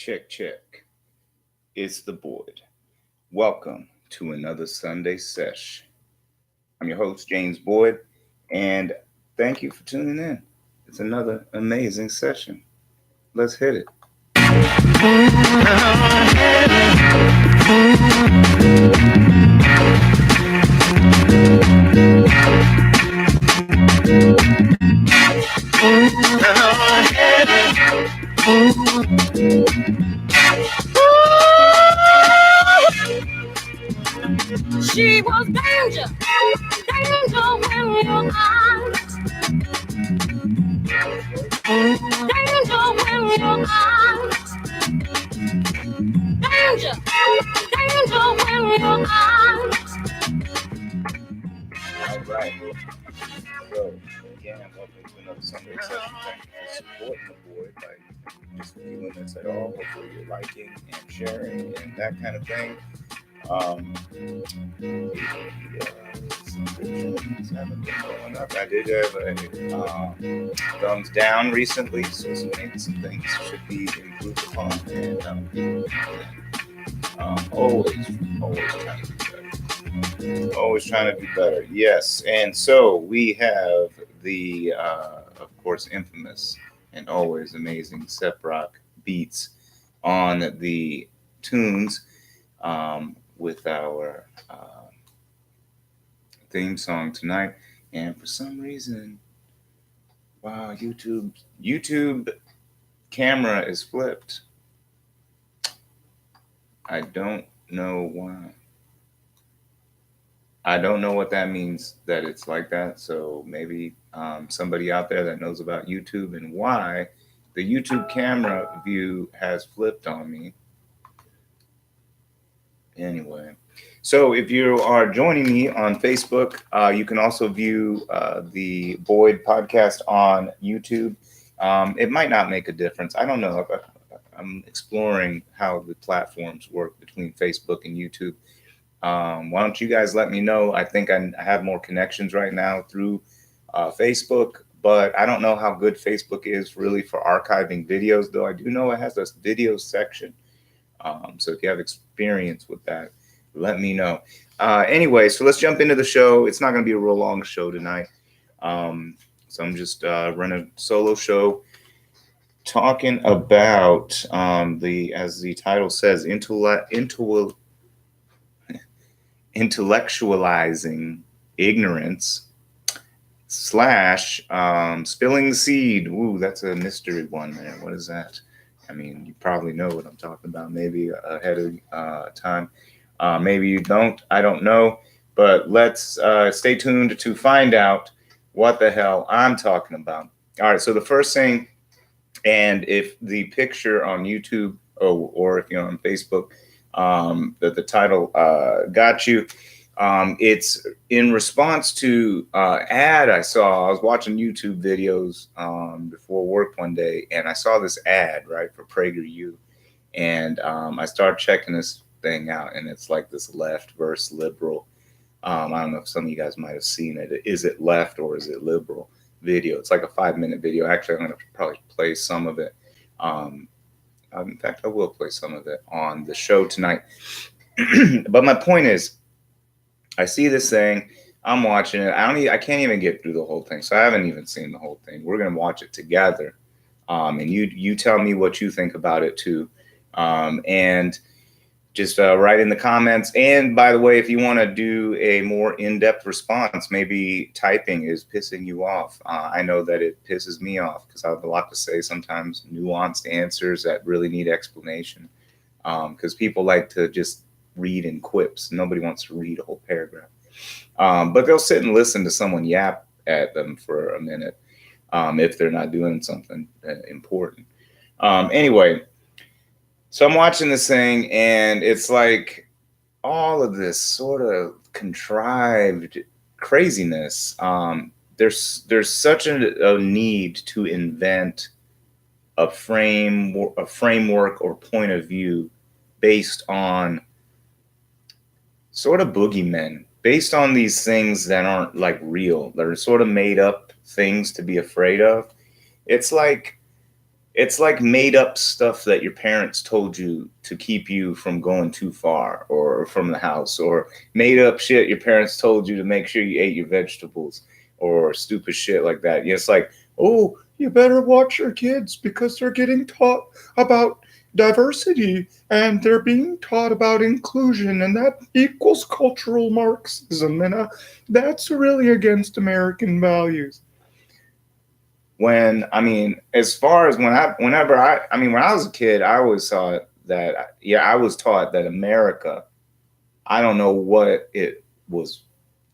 Check, check. It's the Boyd. Welcome to another Sunday Sesh. I'm your host, James Boyd, and thank you for tuning in. It's another amazing session. Let's hit it. She was danger, danger when you're out. Danger when you're out. Danger, danger when you're out. All right. So, again, welcome to another Sunday session. Thank you for supporting the Boyd by just viewing this at all. Hopefully, you're liking and sharing and that kind of thing. Subscriptions haven't been going up. I did have a thumbs down recently, so maybe some things should be improved upon. And always trying to do better. Always trying to do better. Yes, and so we have the, of course, infamous and always amazing Sep Rock beats on the tunes. With our theme song tonight, and for some reason, wow, YouTube camera is flipped. I don't know why. I don't know what that means that it's like that. So maybe somebody out there that knows about YouTube and why the YouTube camera view has flipped on me. Anyway, so if you are joining me on Facebook, you can also view the Boyd podcast on YouTube. It might not make a difference. I don't know. I'm exploring how the platforms work between Facebook and YouTube. Why don't you guys let me know? I think I have more connections right now through Facebook, but I don't know how good Facebook is really for archiving videos, though I do know it has a video section. So if you have experience with that, let me know. Anyway, so let's jump into the show. It's not going to be a real long show tonight. So I'm just running a solo show talking about as the title says, intellectualizing ignorance / spilling the seed. Ooh, that's a mystery one, man. What is that? I mean, you probably know what I'm talking about, maybe ahead of time. Maybe you don't. I don't know. But let's stay tuned to find out what the hell I'm talking about. All right. So the first thing, and if the picture on YouTube or if you're on Facebook, that the title got you, it's in response to ad I saw. I was watching YouTube videos before work one day, and I saw this ad, right, for PragerU. And I started checking this thing out, and it's like this left versus liberal. I don't know if some of you guys might have seen it. Is it left or is it liberal video? It's like a 5-minute video. Actually, I'm going to probably play some of it. In fact, I will play some of it on the show tonight. But my point is, I see this thing. I'm watching it. I can't even get through the whole thing. So I haven't even seen the whole thing. We're going to watch it together. And you tell me what you think about it too. And just write in the comments. And by the way, if you want to do a more in-depth response, maybe typing is pissing you off. I know that it pisses me off because I have a lot to say, sometimes nuanced answers that really need explanation. Because people like to just read in quips. Nobody wants to read a whole paragraph. But they'll sit and listen to someone yap at them for a minute if they're not doing something important. Anyway, so I'm watching this thing, and it's like all of this sort of contrived craziness. There's such a need to invent a framework or point of view based on sort of boogeymen, based on these things that aren't like real. They're sort of made up things to be afraid of. It's like It's like made up stuff that your parents told you to keep you from going too far or from the house, or made up shit your parents told you to make sure you ate your vegetables, or stupid shit like that. It's like, oh, you better watch your kids because they're getting taught about diversity and they're being taught about inclusion, and that equals cultural Marxism, and that's really against American values. When I mean, as far as whenever I mean, when I was a kid, I always thought that, yeah, I was taught that America, I don't know what it was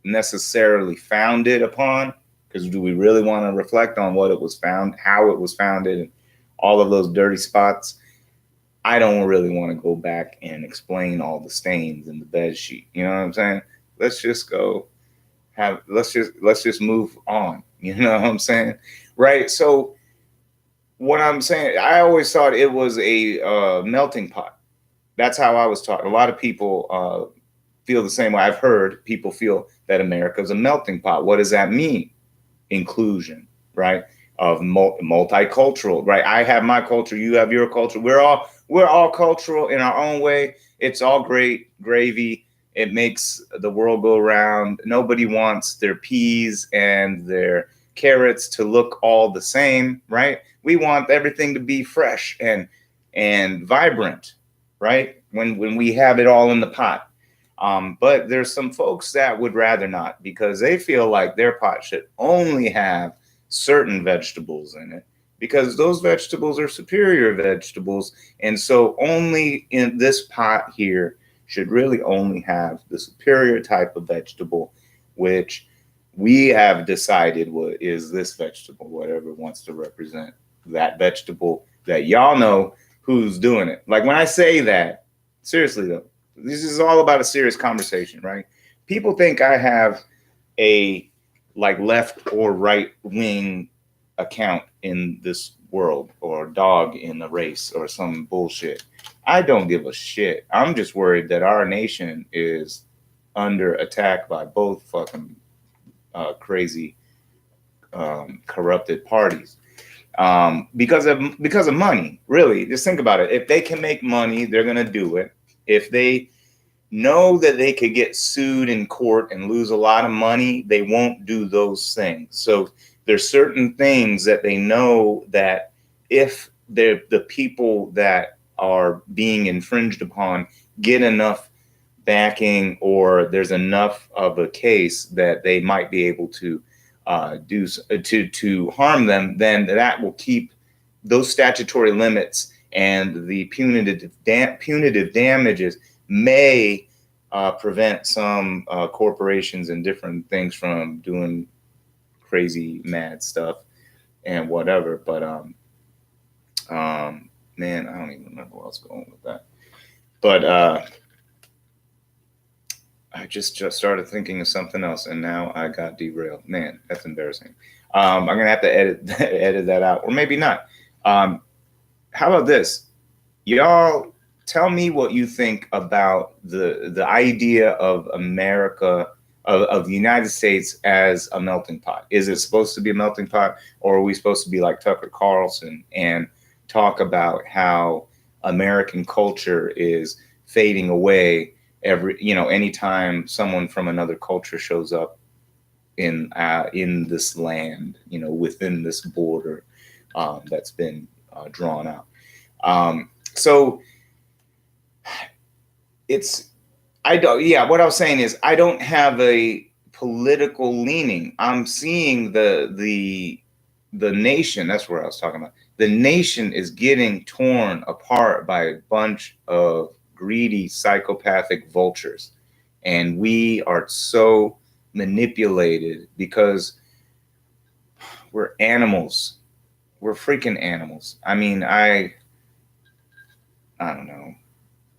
necessarily founded upon, because do we really want to reflect on what it was found, how it was founded, and all of those dirty spots? I don't really want to go back and explain all the stains in the bed sheet. You know what I'm saying? Let's just go let's just move on. You know what I'm saying? Right? So what I'm saying, I always thought it was a melting pot. That's how I was taught. A lot of people feel the same way. I've heard people feel that America is a melting pot. What does that mean? Inclusion, right? Of multicultural, right? I have my culture, you have your culture. We're all cultural in our own way. It's all great gravy. It makes the world go around. Nobody wants their peas and their carrots to look all the same, right? We want everything to be fresh and vibrant, right? When we have it all in the pot. But there's some folks that would rather not, because they feel like their pot should only have certain vegetables in it, because those vegetables are superior vegetables. And so only in this pot here should really only have the superior type of vegetable, which we have decided what is this vegetable, whatever wants to represent that vegetable that y'all know who's doing it. Like when I say that, seriously though, this is all about a serious conversation, right? People think I have a like left or right wing account in this world, or dog in the race, or some bullshit. I don't give a shit. I'm just worried that our nation is under attack by both fucking crazy, corrupted parties, because of money. Really, just think about it. If they can make money, they're gonna do it. If they know that they could get sued in court and lose a lot of money, they won't do those things. So there's certain things that they know that if they're the people that are being infringed upon get enough backing, or there's enough of a case that they might be able to do to harm them, then that will keep those statutory limits, and the punitive damages may prevent some corporations and different things from doing crazy mad stuff and whatever. But man, I don't even remember where I was going with that. But I just started thinking of something else, and now I got derailed. Man, that's embarrassing. I'm gonna have to edit that out, or maybe not. How about this? Y'all tell me what you think about the idea of America, of the United States as a melting pot. Is it supposed to be a melting pot, or are we supposed to be like Tucker Carlson and talk about how American culture is fading away anytime someone from another culture shows up in this land, within this border that's been drawn out. So it's I don't yeah, what I was saying is I don't have a political leaning. I'm seeing the nation, that's where I was talking about. The nation is getting torn apart by a bunch of greedy psychopathic vultures. And we are so manipulated because we're animals. We're freaking animals. I mean, I don't know.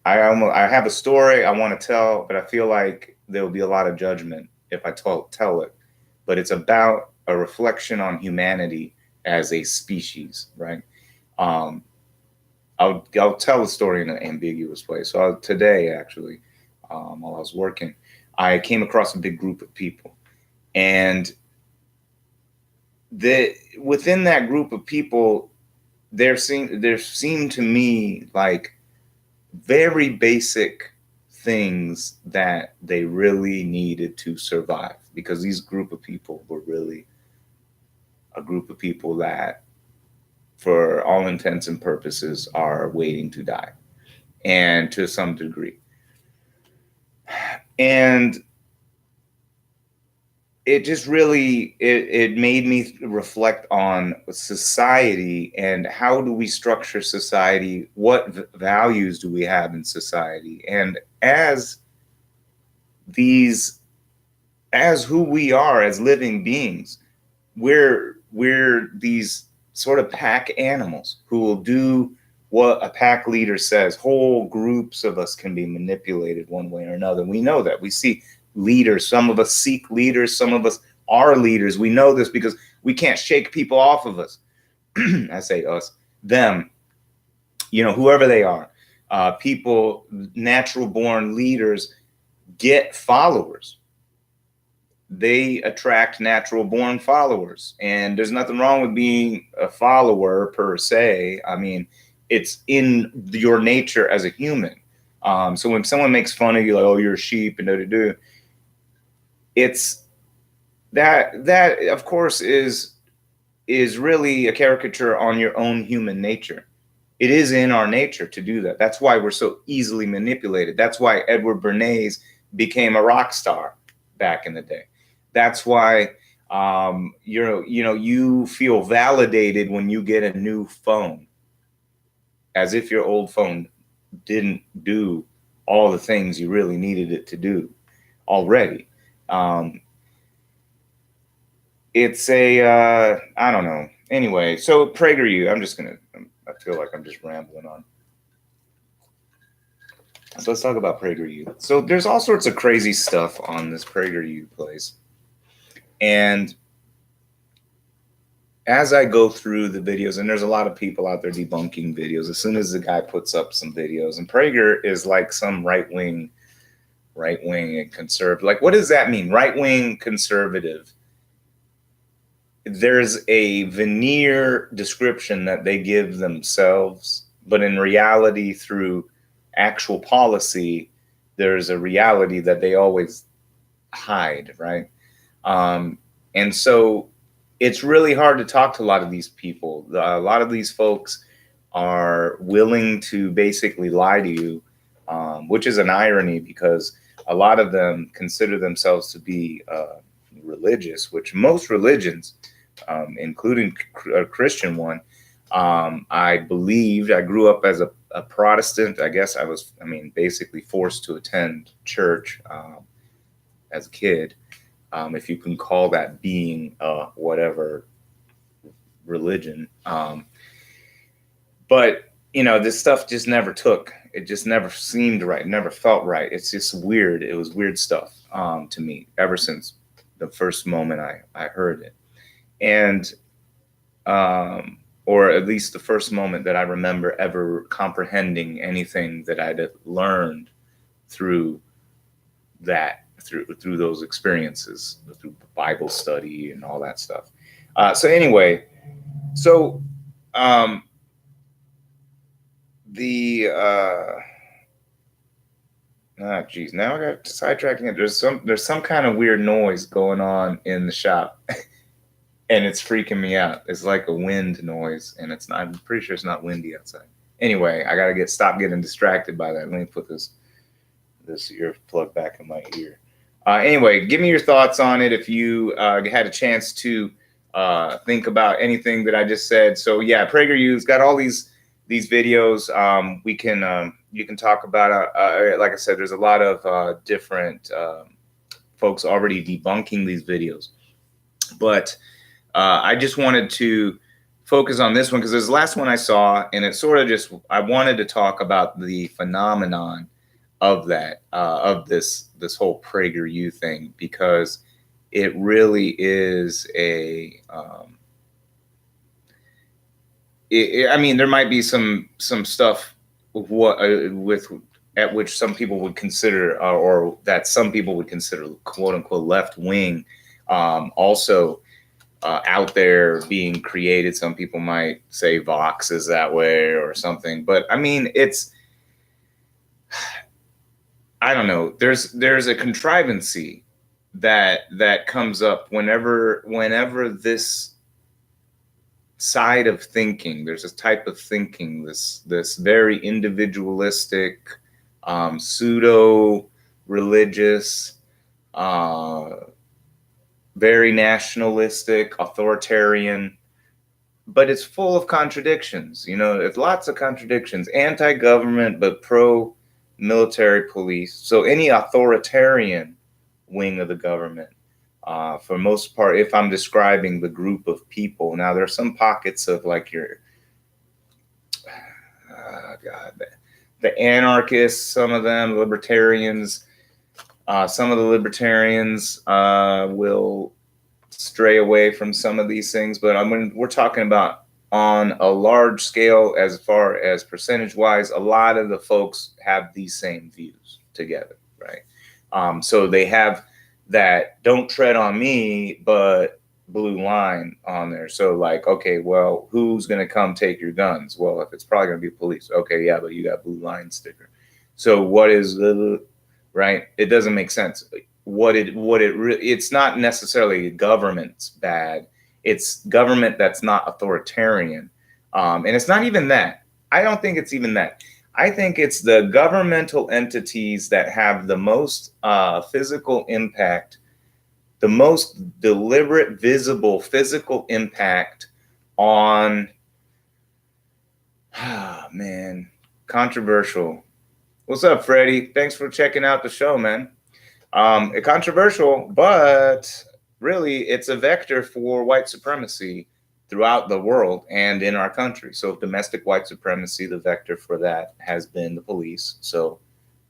I have a story I want to tell, but I feel like there will be a lot of judgment if I tell it. But it's about a reflection on humanity as a species, right? I'll tell the story in an ambiguous way. So today, actually, while I was working, I came across a big group of people, and within that group of people, there seemed to me like very basic things that they really needed to survive, because these group of people were really a group of people that, for all intents and purposes, are waiting to die, and to some degree. And it just really it made me reflect on society, and how do we structure society, what values do we have in society, and as these as who we are as living beings, we're these sort of pack animals who will do what a pack leader says. Whole groups of us can be manipulated one way or another. We know that. We see leaders. Some of us seek leaders. Some of us are leaders. We know this because we can't shake people off of us. I say us, them, whoever they are. People, natural born leaders get followers. They attract natural born followers. And there's nothing wrong with being a follower per se. I mean, it's in your nature as a human. So when someone makes fun of you, like, oh, you're a sheep and da-da-da, it's that of course is really a caricature on your own human nature. It is in our nature to do that. That's why we're so easily manipulated. That's why Edward Bernays became a rock star back in the day. That's why you feel validated when you get a new phone, as if your old phone didn't do all the things you really needed it to do already. It's I don't know. Anyway, so PragerU, I feel like I'm just rambling on. So let's talk about PragerU. So there's all sorts of crazy stuff on this PragerU place. And as I go through the videos, and there's a lot of people out there debunking videos, as soon as the guy puts up some videos, and Prager is like some right-wing and conservative. Like, what does that mean? Right-wing conservative. There's a veneer description that they give themselves, but in reality, through actual policy, there's a reality that they always hide, right? And so it's really hard to talk to a lot of these people. A lot of these folks are willing to basically lie to you, which is an irony, because a lot of them consider themselves to be religious, which most religions, including a Christian one, I grew up as a Protestant. I guess basically forced to attend church as a kid. If you can call that being whatever religion. But, this stuff just never took. It just never seemed right, never felt right. It's just weird. It was weird stuff to me ever since the first moment I heard it. And, or at least the first moment that I remember ever comprehending anything that I'd learned through those experiences, through Bible study and all that stuff. So anyway, now I got sidetracking it. There's some kind of weird noise going on in the shop, and it's freaking me out. It's like a wind noise, and it's not. I'm pretty sure it's not windy outside. Anyway, I gotta stop getting distracted by that. Let me put this ear plug back in my ear. Anyway, give me your thoughts on it if you had a chance to think about anything that I just said. So yeah, PragerU's got all these videos. You can talk about like I said, there's a lot of different folks already debunking these videos, but I just wanted to focus on this one because there's the last one I saw, and it sort of just, I wanted to talk about the phenomenon of that, of this whole PragerU thing, because it really is I mean, there might be some stuff at which some people would consider, or that some people would consider, quote unquote, left wing, also out there being created. Some people might say Vox is that way or something, but I mean, I don't know. There's a contrivancy that comes up whenever this side of thinking, there's this type of thinking, this very individualistic, pseudo religious, very nationalistic, authoritarian, but it's full of contradictions. You know, it's lots of contradictions. Anti-government, but pro-military police. So any authoritarian wing of the government, for most part, if I'm describing the group of people. Now, there are some pockets of like your, the anarchists, some of them, libertarians. Some of the libertarians will stray away from some of these things, but we're talking about on a large scale, as far as percentage wise, a lot of the folks have these same views together, right? So they have that "don't tread on me," but blue line on there. So like, okay, well, who's going to come take your guns? Well, if it's probably going to be police, okay, yeah, but you got blue line sticker. So what is the right? It doesn't make sense. It's not necessarily government's bad. It's government that's not authoritarian, and it's not even that. I don't think it's even that. I think it's the governmental entities that have the most physical impact, the most deliberate, visible physical impact on. Man, controversial. What's up, Freddie? Thanks for checking out the show, man. Controversial, but really it's a vector for white supremacy throughout the world and in our country. So domestic white supremacy, the vector for that has been the police. So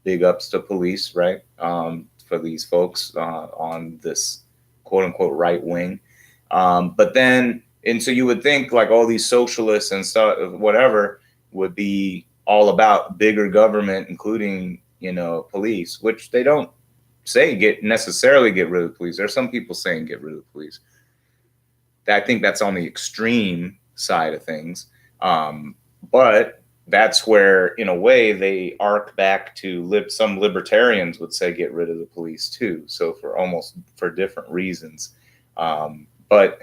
big ups to police, right? For these folks on this quote unquote right wing. But then, and so you would think like all these socialists and stuff, whatever, would be all about bigger government, including, you know, police, which they don't say necessarily get rid of the police. There's some people saying get rid of the police. I think that's on the extreme side of things. But that's where, in a way, they arc back to some libertarians would say get rid of the police too. So for different reasons. But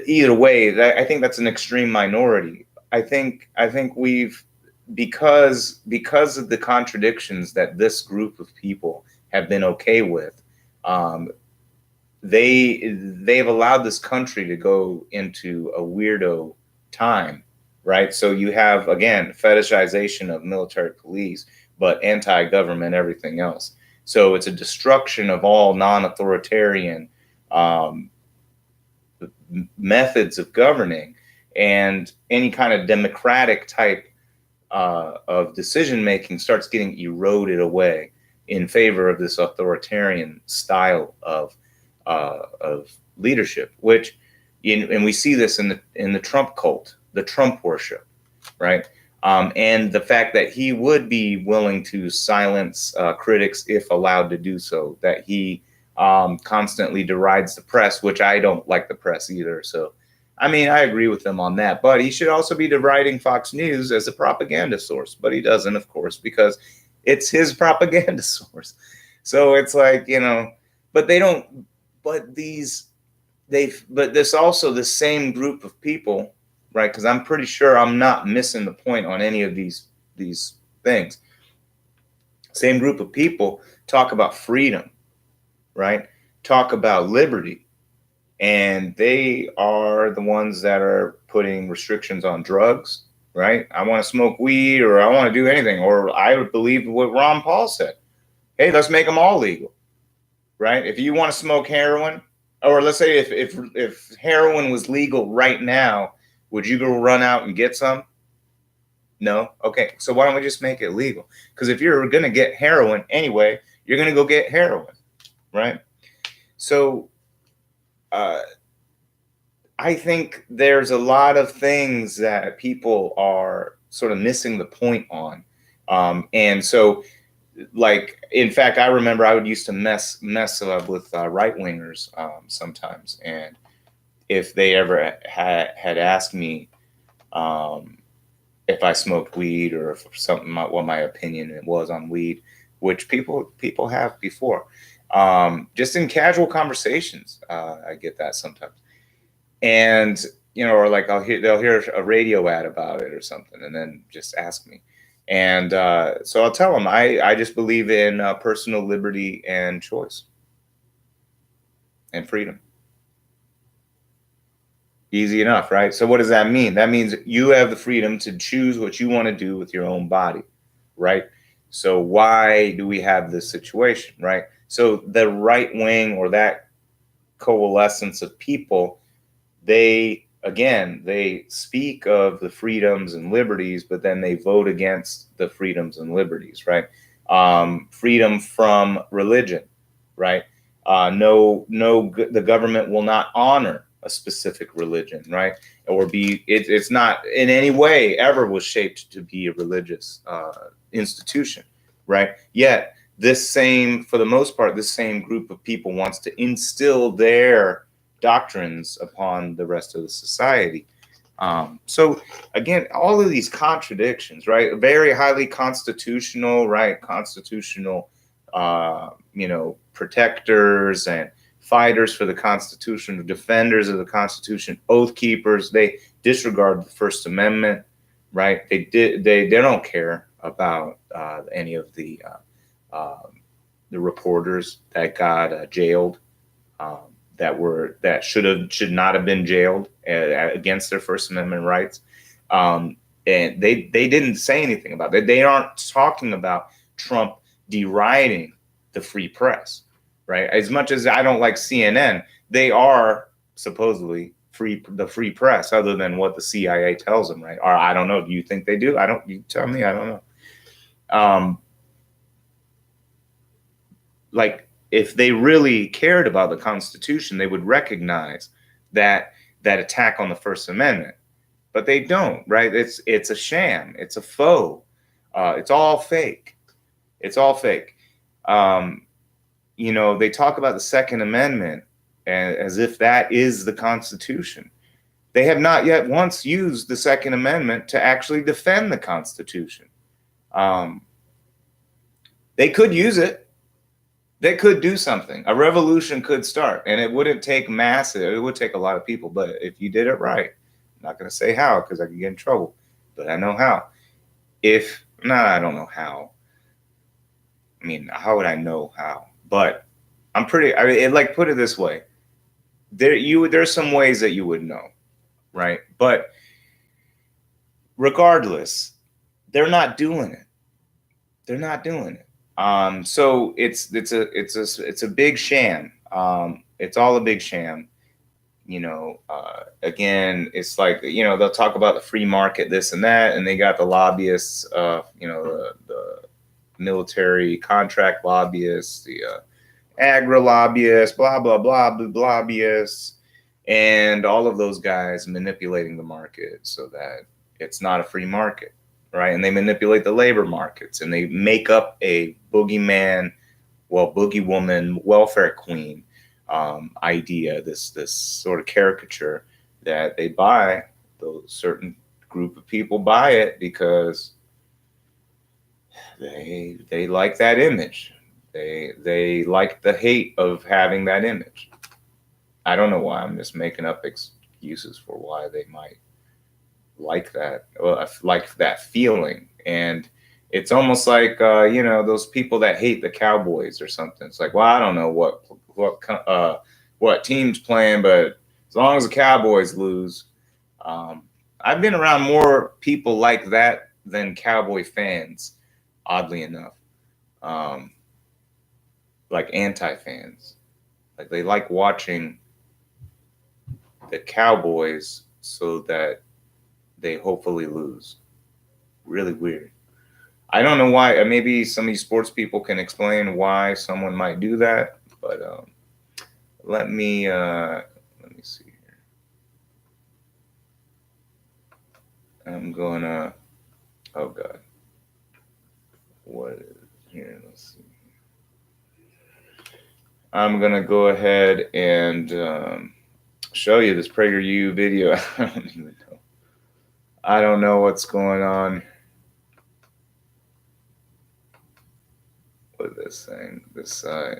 either way, I think that's an extreme minority. I think we've, because of the contradictions that this group of people have been okay with, they've allowed this country to go into a weirdo time, right? So you have, again, fetishization of military police, but anti-government everything else. So it's a destruction of all non-authoritarian methods of governing, and any kind of democratic type of decision making starts getting eroded away in favor of this authoritarian style of leadership, and we see this in the Trump cult, the Trump worship, right? And the fact that he would be willing to silence critics if allowed to do so, that he constantly derides the press, which I don't like the press either. So, I mean, I agree with him on that, but he should also be deriding Fox News as a propaganda source, but he doesn't, of course, because it's his propaganda source. So it's like, you know, but they don't, but this also the same group of people, right? Because I'm pretty sure I'm not missing the point on any of these things. Same group of people talk about freedom, right? Talk about liberty. And they are the ones that are putting restrictions on drugs, right? I want to smoke weed, or I want to do anything, or I would believe what Ron Paul said. Hey, let's make them all legal, right? If you want to smoke heroin, or let's say if heroin was legal right now, would you go run out and get some? No? Okay, so why don't we just make it legal? Because if you're going to get heroin anyway, you're going to go get heroin, right? So I think there's a lot of things that people are sort of missing the point on. And so, like, in fact, I remember I would used to mess with right wingers sometimes, and if they ever had asked me if I smoked weed or if something, what my opinion was on weed, which people have before, just in casual conversations. I get that sometimes, and or like they'll hear a radio ad about it or something, and then just ask me, and so I'll tell them I just believe in personal liberty and choice and freedom. Easy enough, right? So what does that mean? That means you have the freedom to choose what you want to do with your own body, right? So why do we have this situation, right? So the right wing, or that coalescence of people, they speak of the freedoms and liberties, but then they vote against the freedoms and liberties, right? Freedom from religion, right? The government will not honor a specific religion, right? Or it's not in any way ever was shaped to be a religious institution, right? Yet for the most part, this same group of people wants to instill their doctrines upon the rest of the society. So again, all of these contradictions, right? Very highly constitutional, right? Constitutional, protectors and fighters for the Constitution, defenders of the Constitution, oath keepers. They disregard the First Amendment, right? They don't care about any of the reporters that got jailed. That should not have been jailed against their First Amendment rights, and they didn't say anything about it. They aren't talking about Trump deriding the free press, right? As much as I don't like CNN, they are supposedly the free press, other than what the CIA tells them, right? Or I don't know. Do you think they do? You tell me. I don't know. Like, if they really cared about the Constitution, they would recognize that attack on the First Amendment, but they don't, right? It's a sham. It's a faux. It's all fake. It's all fake. They talk about the Second Amendment as if that is the Constitution. They have not yet once used the Second Amendment to actually defend the Constitution. They could use it. They could do something. A revolution could start, and it wouldn't take massive. It would take a lot of people, but if you did it right, I'm not going to say how because I could get in trouble, but I know how. I don't know how. I mean, how would I know how? But put it this way. There's some ways that you would know, right? But regardless, they're not doing it. They're not doing it. So it's a big sham. It's all a big sham. Again, it's like, they'll talk about the free market, this and that, and they got the lobbyists, the military contract lobbyists, the agri lobbyists, blah, blah, blah, blah, lobbyists, and all of those guys manipulating the market so that it's not a free market. Right. And they manipulate the labor markets, and they make up a boogeyman, boogie woman, welfare queen idea, this sort of caricature that they buy. Those certain group of people buy it because they like that image. They like the hate of having that image. I don't know why. I'm just making up excuses for why they might like that, like that feeling. And it's almost like those people that hate the Cowboys or something. It's like, well, I don't know what team's playing, but as long as the Cowboys lose. I've been around more people like that than Cowboy fans, oddly enough. Like anti-fans, like they like watching the Cowboys so that they hopefully lose. Really weird. I don't know why. Maybe some of these sports people can explain why someone might do that. But let me see here. I'm gonna. Oh God. What is here? Let's see. I'm gonna go ahead and show you this PragerU video. I don't even know. I don't know what's going on with this thing, this site.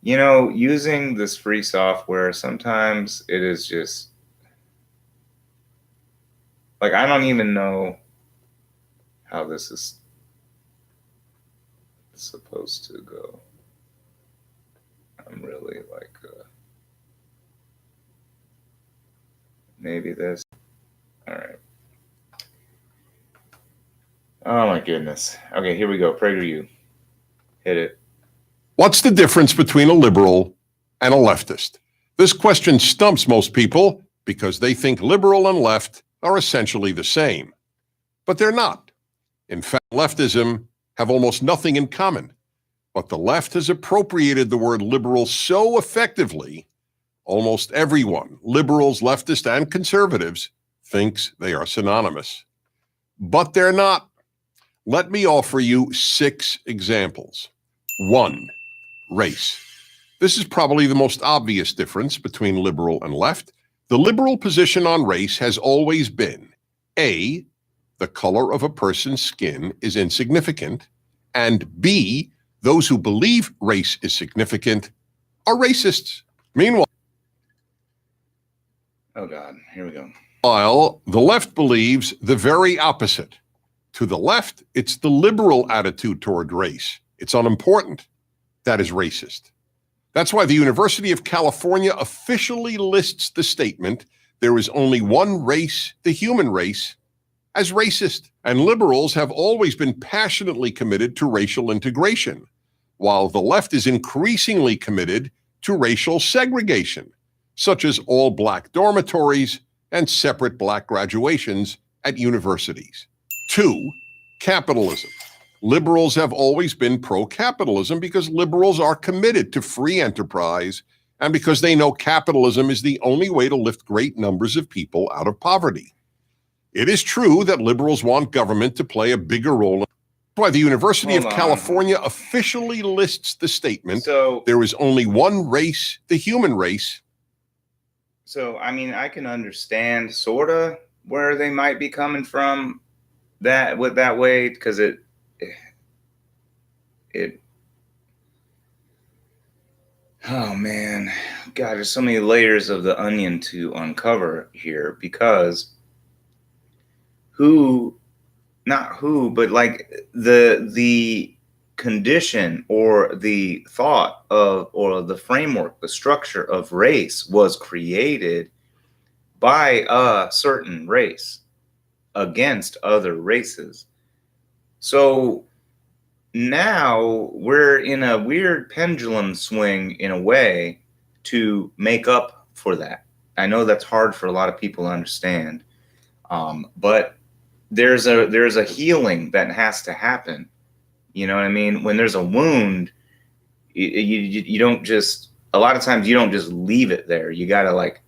You know, using this free software, sometimes it is just like, I don't even know how this is supposed to go. I'm really like, maybe this. All right. Oh my goodness. Okay, here we go. PragerU. Hit it. What's the difference between a liberal and a leftist? This question stumps most people because they think liberal and left are essentially the same. But they're not. In fact, leftism have almost nothing in common. But the left has appropriated the word liberal so effectively, almost everyone, liberals, leftists, and conservatives, thinks they are synonymous. But they're not. Let me offer you 6 examples. 1. Race. This is probably the most obvious difference between liberal and left. The liberal position on race has always been A, the color of a person's skin is insignificant, and B, those who believe race is significant are racists. Meanwhile, Oh God, here we go. the left believes the very opposite. To the left, it's the liberal attitude toward race. It's unimportant. That is racist. That's why the University of California officially lists the statement, there is only one race, the human race, as racist. And liberals have always been passionately committed to racial integration, while the left is increasingly committed to racial segregation, such as all Black dormitories and separate Black graduations at universities. 2, capitalism. Liberals have always been pro-capitalism because liberals are committed to free enterprise and because they know capitalism is the only way to lift great numbers of people out of poverty. It is true that liberals want government to play a bigger role. That's why the University of California officially lists the statement, So there is only one race, the human race. So, I mean, I can understand sort of where they might be coming from that way, because it oh man, God, there's so many layers of the onion to uncover here, because but like the condition or the thought of, or the framework, the structure of race was created by a certain race against other races. So now we're in a weird pendulum swing in a way to make up for that. I know that's hard for a lot of people to understand, but there's a healing that has to happen. You know what I mean? When there's a wound, you don't just, a lot of times you don't just leave it there. You got to like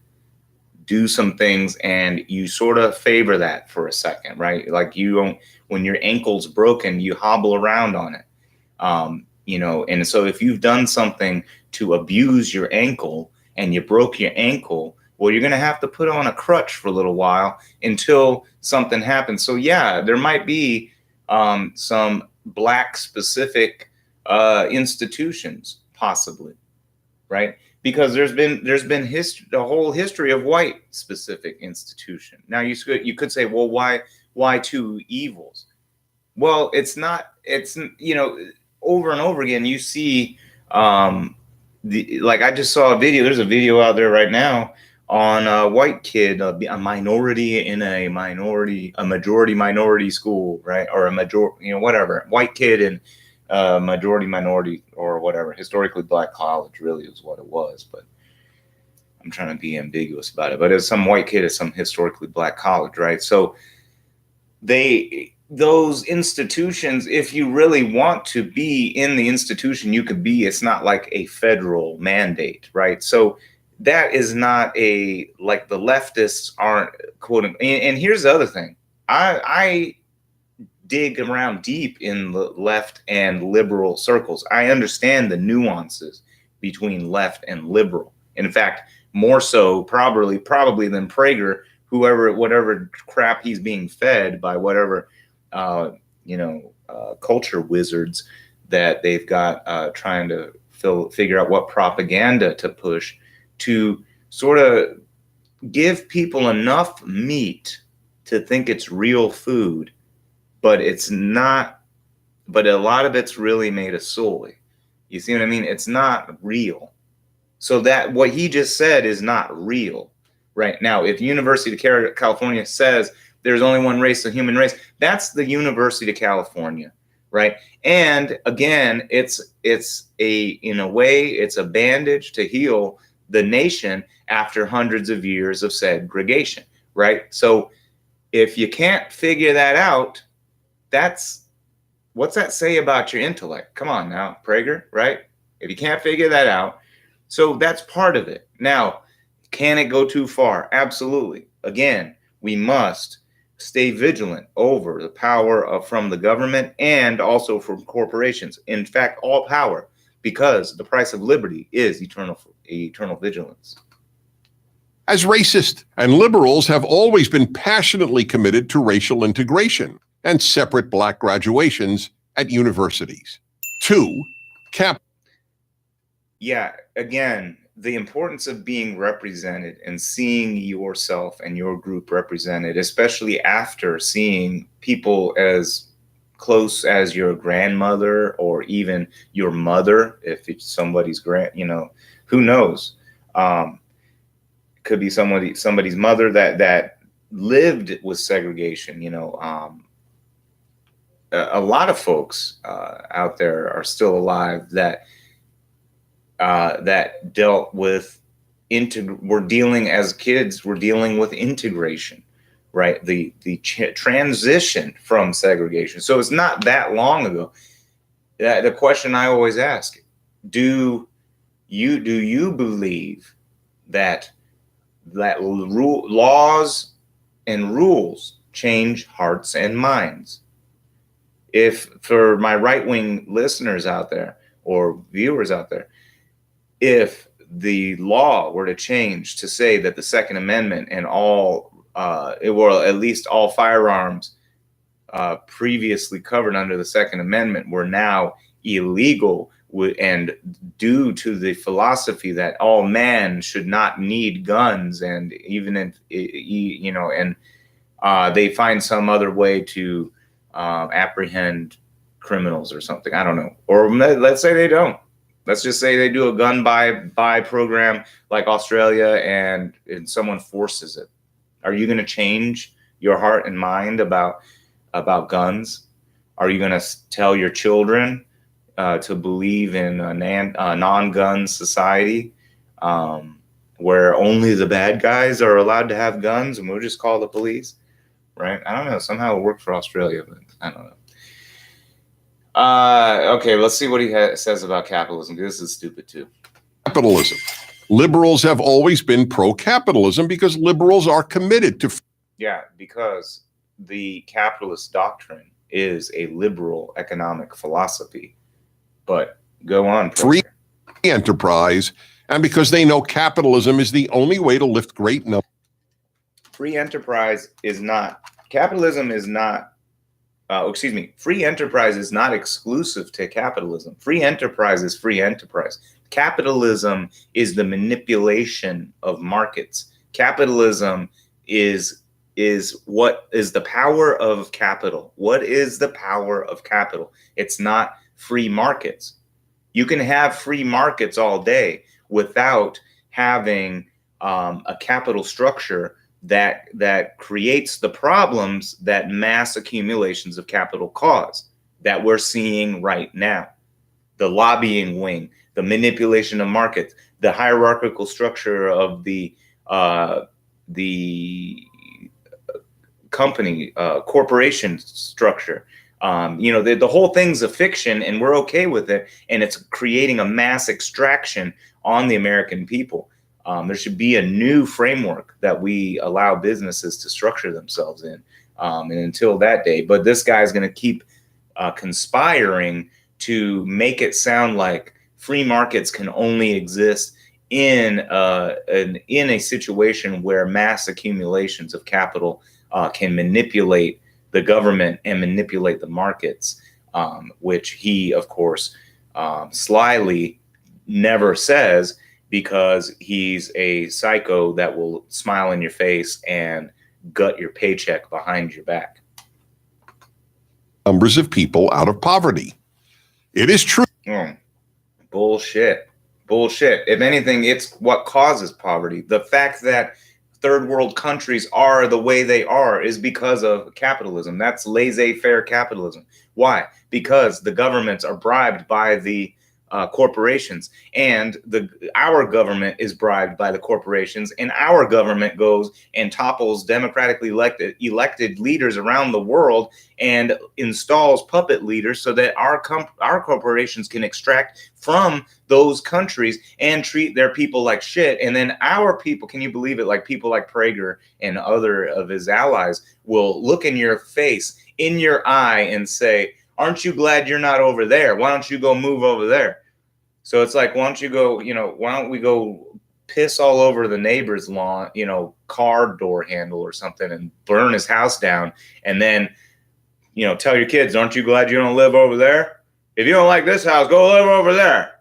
do some things, and you sort of favor that for a second, right? Like you don't, when your ankle's broken, you hobble around on it. You know, and so if you've done something to abuse your ankle and you broke your ankle, well, you're going to have to put on a crutch for a little while until something happens. So yeah, there might be some Black specific institutions, possibly, right? Because there's been the whole history of white specific institution. Now you could say, well, why two evils? Well, it's not. It's, you know, over and over again you see like I just saw a video. There's a video out there right now on a white kid, a minority in a majority minority school, right? Or a majority, you know, whatever, white kid in majority minority or whatever, historically Black college really is what it was, but I'm trying to be ambiguous about it. But it's some white kid at some historically Black college, right? So those institutions, if you really want to be in the institution, you could be. It's not like a federal mandate, right? So that is not a, like, the leftists aren't quoting. And here's the other thing. I dig around deep in the left and liberal circles. I understand the nuances between left and liberal. And in fact, more so probably than Prager, whatever crap he's being fed by whatever culture wizards that they've got trying to figure out what propaganda to push to sort of give people enough meat to think it's real food, but it's not. But a lot of it's really made of soy. You see what I mean? It's not real. So that what he just said is not real. Right now, if University of California says there's only one race, the human race, that's the University of California, right? And again, it's in a way, it's a bandage to heal the nation after hundreds of years of segregation, right? So if you can't figure that out, what's that say about your intellect? Come on now, Prager, right? If you can't figure that out, so that's part of it. Now, can it go too far? Absolutely. Again, we must stay vigilant over the power from the government and also from corporations. In fact, all power, because the price of liberty is eternal vigilance. As racist and liberals have always been passionately committed to racial integration and separate black graduations at universities. 2, Yeah, again, the importance of being represented and seeing yourself and your group represented, especially after seeing people as close as your grandmother or even your mother, if it's somebody's who knows? Could be somebody's mother that lived with segregation. A lot of folks out there are still alive that dealt with we're dealing as kids. We're dealing with integration, right? The transition from segregation. So it's not that long ago. The question I always ask: Do you believe that laws and rules change hearts and minds? If for my right-wing listeners out there or viewers out there, if the law were to change to say that the Second Amendment and at least all firearms previously covered under the Second Amendment were now illegal, and due to the philosophy that all men should not need guns, and even if they find some other way to apprehend criminals or something, I don't know, or let's say they don't. Let's just say they do a gun buy program like Australia, and someone forces it. Are you going to change your heart and mind about guns? Are you going to tell your children to believe in a non-gun society where only the bad guys are allowed to have guns and we'll just call the police? Right? I don't know. Somehow it worked for Australia, but I don't know. Okay, let's see what he says about capitalism. This is stupid too. Capitalism. Liberals have always been pro-capitalism because liberals are committed to... Yeah, because the capitalist doctrine is a liberal economic philosophy. But go on. Free enterprise, and because they know capitalism is the only way to lift great numbers. Free enterprise is not... Capitalism is not... free enterprise is not exclusive to capitalism. Free enterprise is free enterprise. Capitalism is the manipulation of markets. Capitalism is what is the power of capital. What is the power of capital? It's not free markets. You can have free markets all day without having a capital structure that creates the problems that mass accumulations of capital cause that we're seeing right now. The lobbying wing, the manipulation of markets, the hierarchical structure of the company, corporation structure. The whole thing's a fiction, and we're okay with it, and it's creating a mass extraction on the American people. There should be a new framework that we allow businesses to structure themselves in. And until that day, but this guy's going to keep conspiring to make it sound like free markets can only exist in a situation where mass accumulations of capital can manipulate the government and manipulate the markets, which he, of course, slyly never says, because he's a psycho that will smile in your face and gut your paycheck behind your back. Numbers of people out of poverty. It is true. Bullshit. Bullshit. If anything, it's what causes poverty. The fact that third world countries are the way they are is because of capitalism. That's laissez-faire capitalism. Why? Because the governments are bribed by the corporations, and our government is bribed by the corporations, and our government goes and topples democratically elected leaders around the world and installs puppet leaders so that our corporations can extract from those countries and treat their people like shit. And then our people, can you believe it, like people like Prager and other of his allies will look in your face, in your eye, and say, aren't you glad you're not over there? Why don't you go move over there? So it's like, why don't you go, why don't we go piss all over the neighbor's lawn, car door handle or something, and burn his house down, and then, tell your kids, aren't you glad you don't live over there? If you don't like this house, go live over there.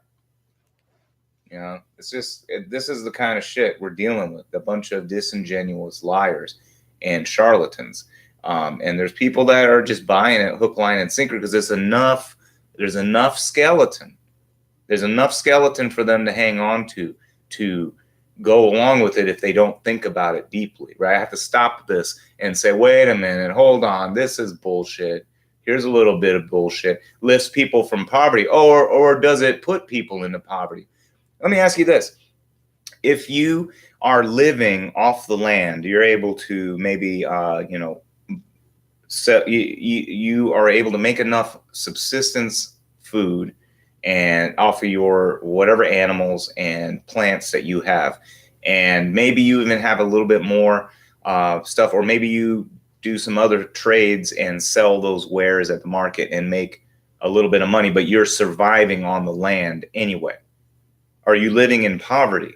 It's just, this is the kind of shit we're dealing with, a bunch of disingenuous liars and charlatans. And there's people that are just buying it hook, line, and sinker because there's enough skeleton. There's enough skeleton for them to hang on to go along with it if they don't think about it deeply, right? I have to stop this and say, wait a minute, hold on, this is bullshit. Here's a little bit of bullshit. Lifts people from poverty, or does it put people into poverty? Let me ask you this. If you are living off the land, you're able to maybe, so you are able to make enough subsistence food and offer your whatever animals and plants that you have. And maybe you even have a little bit more stuff, or maybe you do some other trades and sell those wares at the market and make a little bit of money, but you're surviving on the land anyway. Are you living in poverty?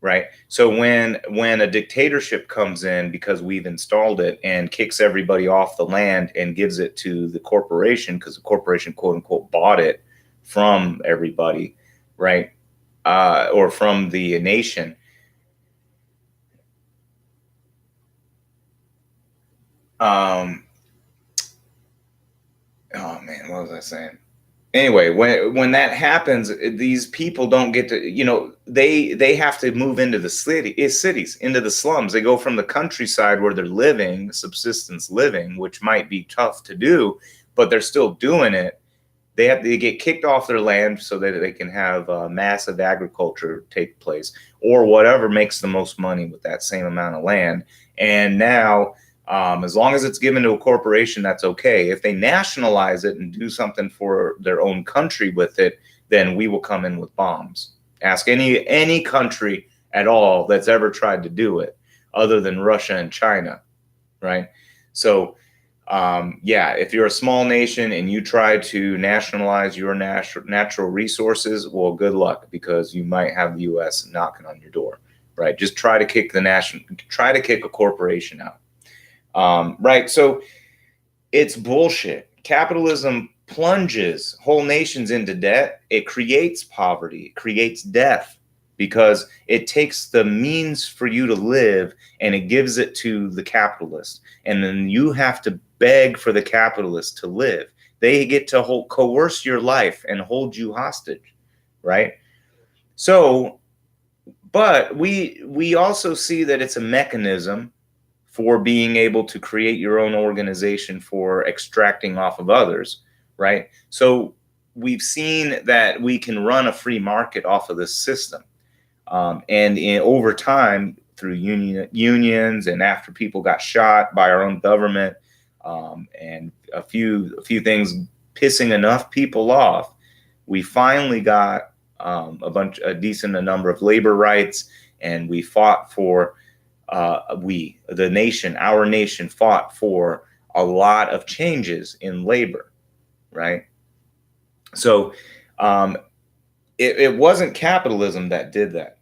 Right? So when a dictatorship comes in because we've installed it and kicks everybody off the land and gives it to the corporation, because the corporation, quote unquote, bought it from everybody, right? Or from the nation. Oh man, what was I saying? Anyway, when that happens, these people don't get to, they have to move into the cities, into the slums. They go from the countryside where they're living, subsistence living, which might be tough to do, but they're still doing it. They get kicked off their land so that they can have massive agriculture take place, or whatever makes the most money with that same amount of land. And now, as long as it's given to a corporation, that's okay. If they nationalize it and do something for their own country with it, then we will come in with bombs. Ask any country at all that's ever tried to do it, other than Russia and China, right? So, if you're a small nation and you try to nationalize your natural resources, well, good luck, because you might have the U.S. knocking on your door, right? Just try to kick a corporation out. Right. So it's bullshit. Capitalism plunges whole nations into debt. It creates poverty, it creates death, because it takes the means for you to live and it gives it to the capitalist. And then you have to beg for the capitalist to live. They get to coerce your life and hold you hostage. Right. So, but we also see that it's a mechanism for being able to create your own organization for extracting off of others, right? So we've seen that we can run a free market off of this system. And over time, through unions and after people got shot by our own government, and a few things pissing enough people off, we finally got a decent number of labor rights, and we fought for our nation fought for a lot of changes in labor, right? So it wasn't capitalism that did that,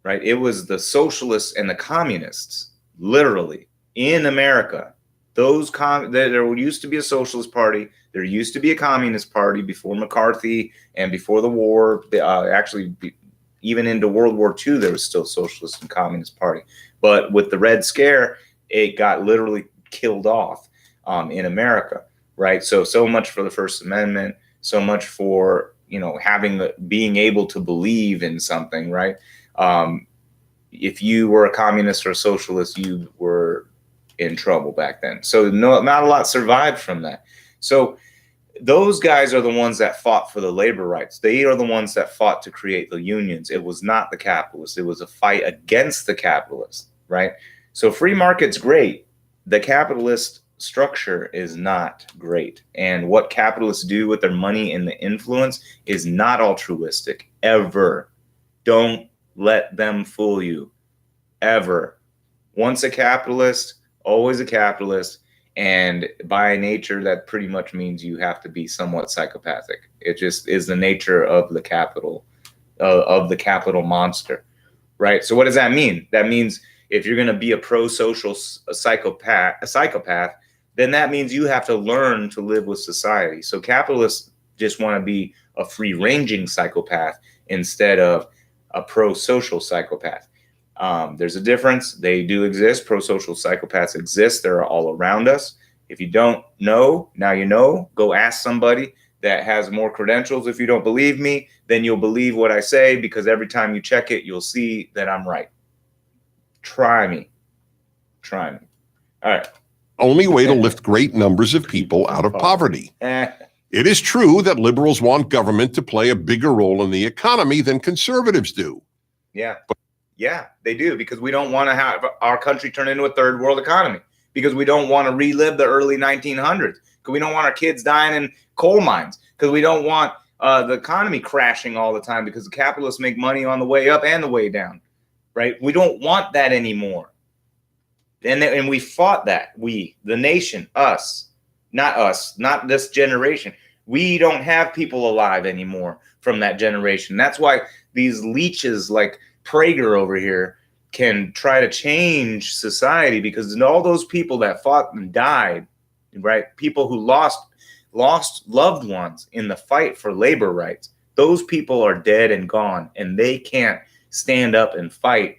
right? It was the socialists and the communists, literally, in America. There used to be a socialist party. There used to be a communist party before McCarthy and before the war. Even into World War II, there was still socialist and communist party. But with the Red Scare, it got literally killed off in America, right? So much for the First Amendment. So much for being able to believe in something, right? If you were a communist or a socialist, you were in trouble back then. So not a lot survived from that. So those guys are the ones that fought for the labor rights. They are the ones that fought to create the unions. It was not the capitalists. It was a fight against the capitalists, right? So free market's great. The capitalist structure is not great. And what capitalists do with their money and the influence is not altruistic, ever. Don't let them fool you, ever. Once a capitalist, always a capitalist. And by nature, that pretty much means you have to be somewhat psychopathic. It just is the nature of the capital monster, right? So what does that mean? That means if you're going to be a pro-social psychopath, then that means you have to learn to live with society. So capitalists just want to be a free-ranging psychopath instead of a pro-social psychopath. There's a difference. They do exist. Pro-social psychopaths exist. They're all around us. If you don't know, now you know. Go ask somebody that has more credentials. If you don't believe me, then you'll believe what I say, because every time you check it, you'll see that I'm right. Try me. All right. Only way to lift great numbers of people out of poverty. It is true that liberals want government to play a bigger role in the economy than conservatives do. Yeah, they do, because we don't want to have our country turn into a third world economy, because we don't want to relive the early 1900s, because we don't want our kids dying in coal mines, because we don't want the economy crashing all the time because the capitalists make money on the way up and the way down, right? We don't want that anymore. And we fought that. We, the nation, us, not this generation. We don't have people alive anymore from that generation. That's why these leeches like Prager over here can try to change society, because all those people that fought and died, right? People who lost loved ones in the fight for labor rights. Those people are dead and gone, and they can't stand up and fight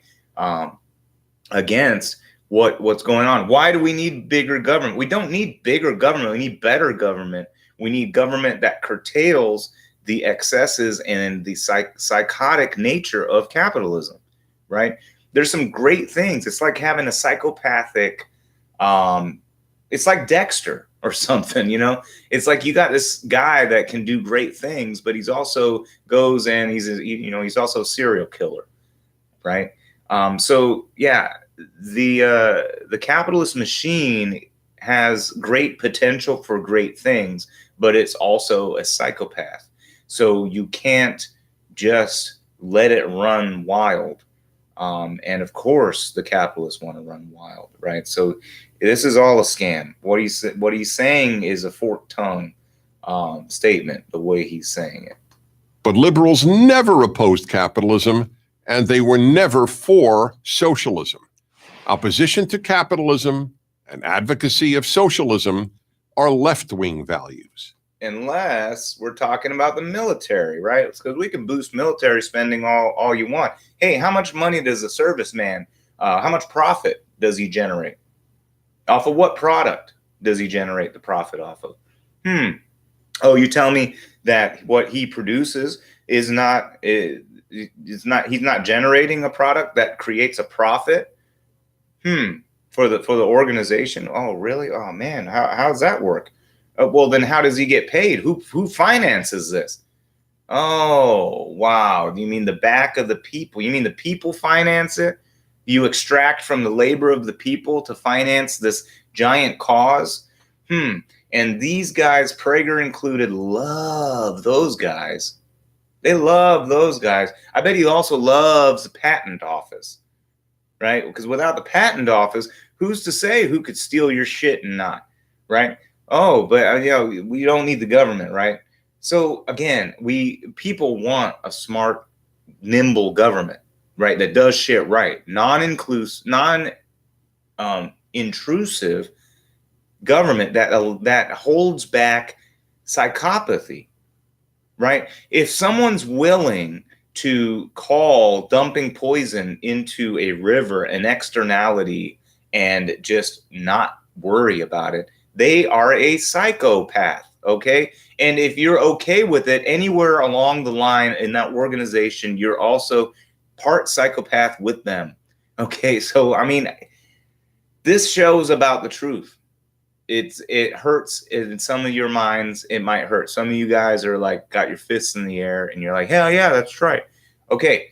against what's going on. Why do we need bigger government? We don't need bigger government. We need better government. We need government that curtails the excesses and the psychotic nature of capitalism, right? There's some great things. It's like having a psychopathic, it's like Dexter or something, It's like you got this guy that can do great things, but he's also goes and he's also a serial killer, right? So yeah, the capitalist machine has great potential for great things, but it's also a psychopath. So you can't just let it run wild. And of course, the capitalists want to run wild, right? So this is all a scam. What he's saying is a forked tongue statement, the way he's saying it. But liberals never opposed capitalism, and they were never for socialism. Opposition to capitalism and advocacy of socialism are left-wing values. Unless we're talking about the military, right? It's because we can boost military spending all you want. Hey, how much money does a serviceman, how much profit does he generate? Off of what product does he generate the profit off of? Oh, you tell me that what he produces he's not generating a product that creates a profit? For the organization. Oh, really? Oh man, how does that work? Well, then how does he get paid? Who finances this? Oh, wow. You mean the back of the people? You mean the people finance it? You extract from the labor of the people to finance this giant cause? And these guys, Prager included, love those guys. They love those guys. I bet he also loves the patent office, right? Because without the patent office, who's to say who could steal your shit and not, right? Oh, but we don't need the government, right? So again, people want a smart, nimble government, right? That does shit right, non-inclusive, intrusive government that holds back psychopathy, right? If someone's willing to call dumping poison into a river an externality and just not worry about it, they are a psychopath, okay? And if you're okay with it anywhere along the line in that organization, you're also part psychopath with them, okay? So, I mean, this show's about the truth. It hurts in some of your minds. It might hurt. Some of you guys are like, got your fists in the air and you're like, hell yeah, that's right. Okay.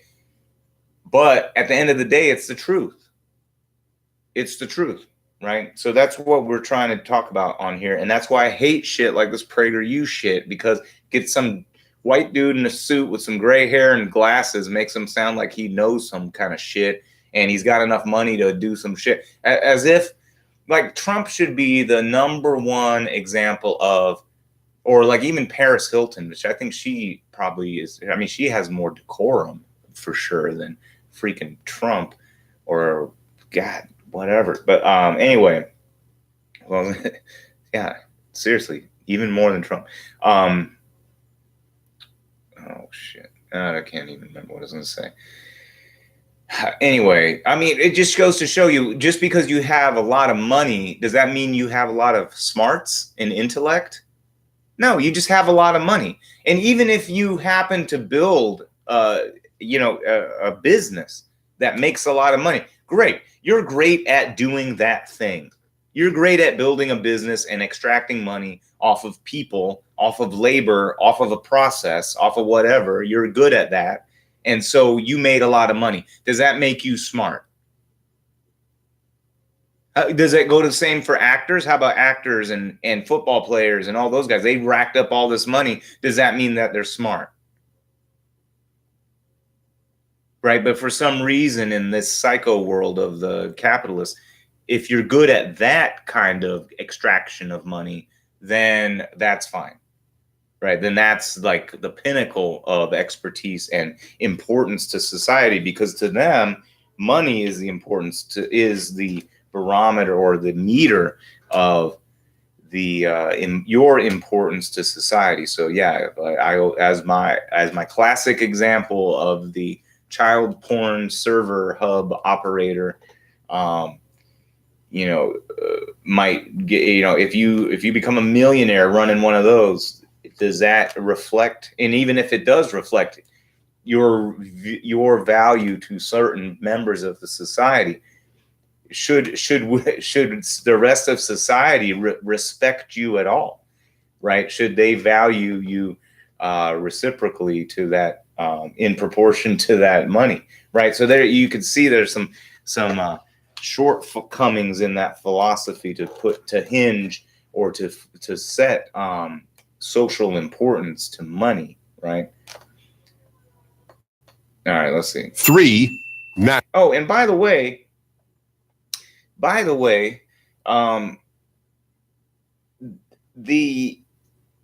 But at the end of the day, it's the truth. It's the truth, right? So that's what we're trying to talk about on here. And that's why I hate shit like this PragerU shit, because get some white dude in a suit with some gray hair and glasses makes him sound like he knows some kind of shit and he's got enough money to do some shit, as if like Trump should be the number one example of, or like even Paris Hilton, which I think she probably is. I mean, she has more decorum for sure than freaking Trump or God, whatever. But anyway, well, yeah, seriously, even more than Trump. Oh shit, I can't even remember what I was going to say. Anyway, I mean, it just goes to show you, just because you have a lot of money, does that mean you have a lot of smarts and intellect? No, you just have a lot of money. And even if you happen to build, a business that makes a lot of money, great. You're great at doing that thing. You're great at building a business and extracting money off of people, off of labor, off of a process, off of whatever. You're good at that. And so you made a lot of money. Does that make you smart? Does it go the same for actors? How about actors and football players and all those guys? They racked up all this money. Does that mean that they're smart? Right? But for some reason in this psycho world of the capitalists, if you're good at that kind of extraction of money, then that's fine. Right, then that's like the pinnacle of expertise and importance to society, because to them, money is the barometer or the meter of the your importance to society. So yeah, I as my classic example of the child porn server hub operator, might get, if you become a millionaire running one of those. Does that reflect, and even if it does reflect your value to certain members of the society, should the rest of society respect you at all, right? Should they value you reciprocally to that, in proportion to that money, right? So there you can see there's some shortcomings in that philosophy to hinge or to set social importance to money, right? All right, let's see. 3. Oh, and by the way,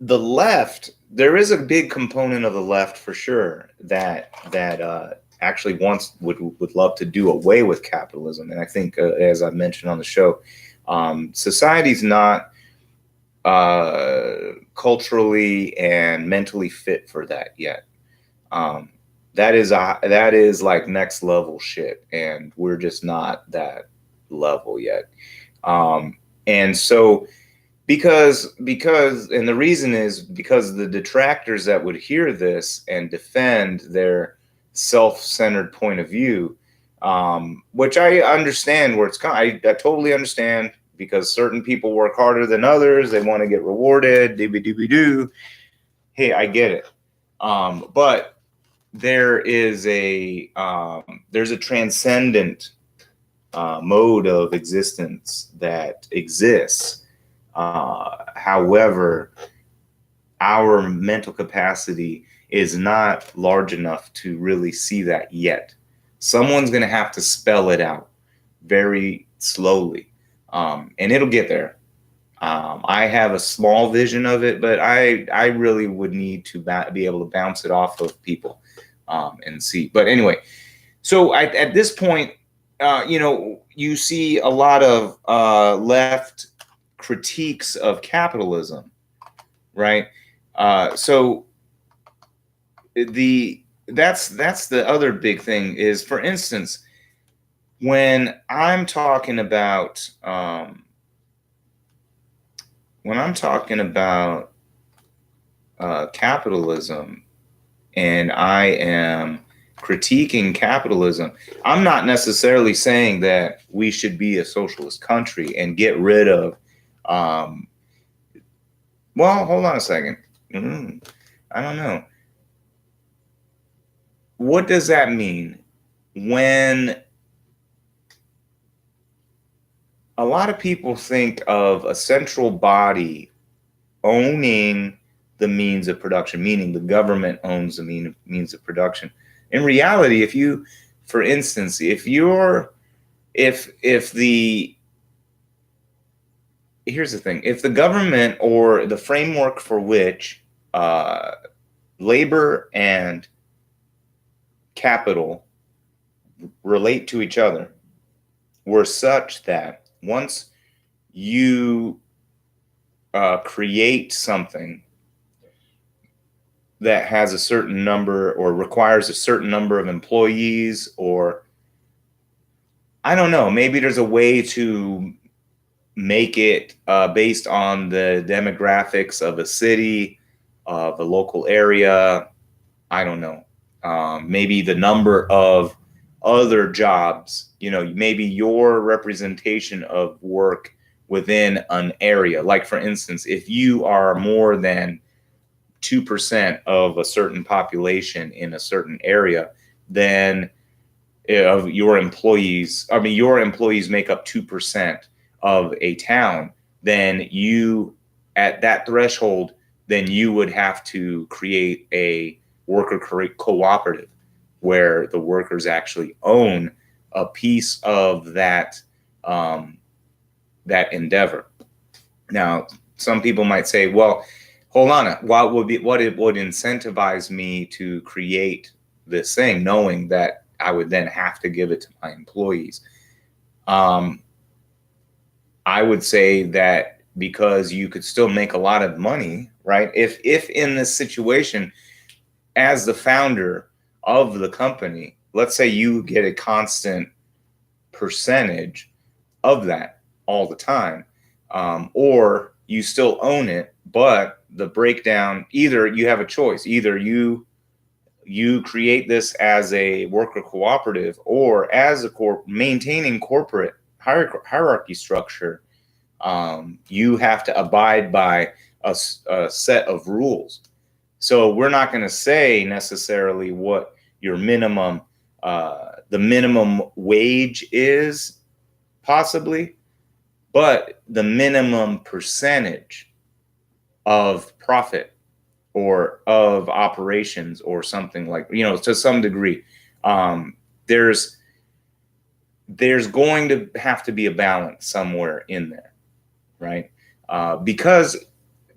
the left, there is a big component of the left for sure that actually would love to do away with capitalism. And I think, as I mentioned on the show, society's not culturally and mentally fit for that yet. That is like next level shit, and we're just not that level yet. And so because and the reason is because the detractors that would hear this and defend their self-centered point of view, which I understand where it's coming. I totally understand, because certain people work harder than others. They want to get rewarded. Dooby-dooby-doo. Hey, I get it. But there's a transcendent mode of existence that exists. However, our mental capacity is not large enough to really see that yet. Someone's going to have to spell it out very slowly. And it'll get there. I have a small vision of it, but I really would need to be able to bounce it off of people and see. But anyway, so at this point, you see a lot of left critiques of capitalism, right? So that's the other big thing is, for instance, when I'm talking about capitalism, and I am critiquing capitalism, I'm not necessarily saying that we should be a socialist country and get rid of. Well, hold on a second. I don't know. What does that mean when a lot of people think of a central body owning the means of production, meaning the government owns the means of production? In reality, if you, for instance, if the here's the thing, if the government, or the framework for which labor and capital relate to each other were such that once you create something that has a certain number, or requires a certain number of employees, or I don't know, maybe there's a way to make it based on the demographics of a city, of a local area. I don't know. Maybe the number of other jobs, maybe your representation of work within an area. Like, for instance, if you are more than 2% of a certain population in a certain area, then of your employees, your employees make up 2% of a town, then you, at that threshold, then you would have to create a worker cooperative where the workers actually own a piece of that that endeavor. Now, some people might say, well, hold on, what would incentivize me to create this thing, knowing that I would then have to give it to my employees? I would say that because you could still make a lot of money, right? If in this situation, as the founder of the company, let's say you get a constant percentage of that all the time, or you still own it, but the breakdown, either you have a choice, either you create this as a worker cooperative, or as a maintaining corporate hierarchy structure, you have to abide by a set of rules. So we're not going to say necessarily what your minimum, the minimum wage is, possibly, but the minimum percentage of profit or of operations, or something like, to some degree. There's going to have to be a balance somewhere in there, right? Because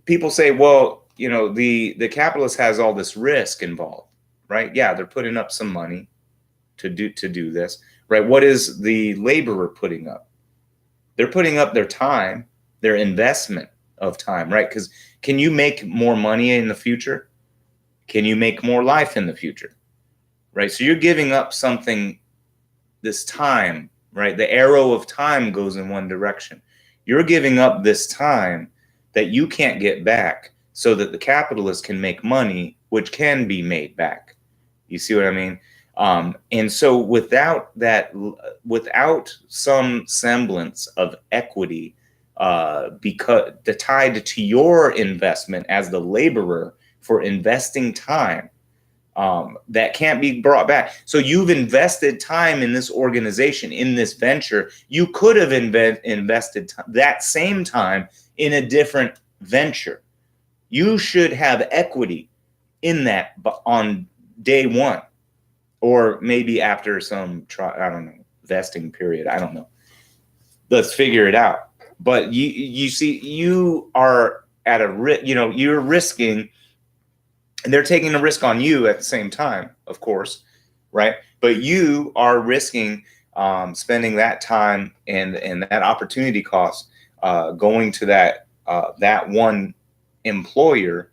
people say, well, the capitalist has all this risk involved, right? Yeah, they're putting up some money to do this, right? What is the laborer putting up? They're putting up their time, their investment of time, right? Because can you make more money in the future? Can you make more life in the future, right? So you're giving up something, this time, right? The arrow of time goes in one direction. You're giving up this time that you can't get back, so that the capitalist can make money, which can be made back. You see what I mean? And so without some semblance of equity, because tied to your investment as the laborer for investing time, that can't be brought back. So you've invested time in this organization, in this venture. You could have invested that same time in a different venture. You should have equity in that on day one, or maybe after some, I don't know, vesting period. I don't know. Let's figure it out. But you see, you are at a risk. You're risking, and they're taking a risk on you at the same time, of course, right? But you are risking spending that time and that opportunity cost going to that one employer,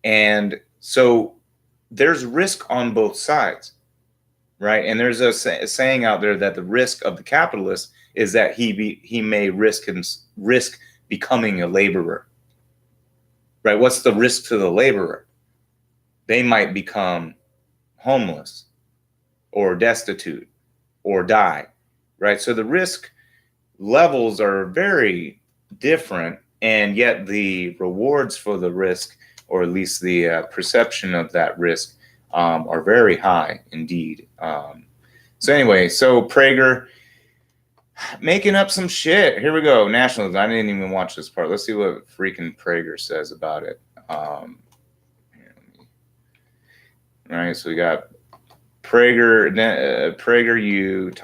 and so there's risk on both sides, right? And there's a saying out there that the risk of the capitalist is that he may risk becoming a laborer, right? What's the risk to the laborer? They might become homeless or destitute or die, right? So the risk levels are very different, and yet the rewards for the risk, or at least the perception of that risk, are very high indeed. So anyway, so Prager making up some shit. Here we go. Nationalism. I didn't even watch this part. Let's see what freaking Prager says about it. All right, so we got PragerU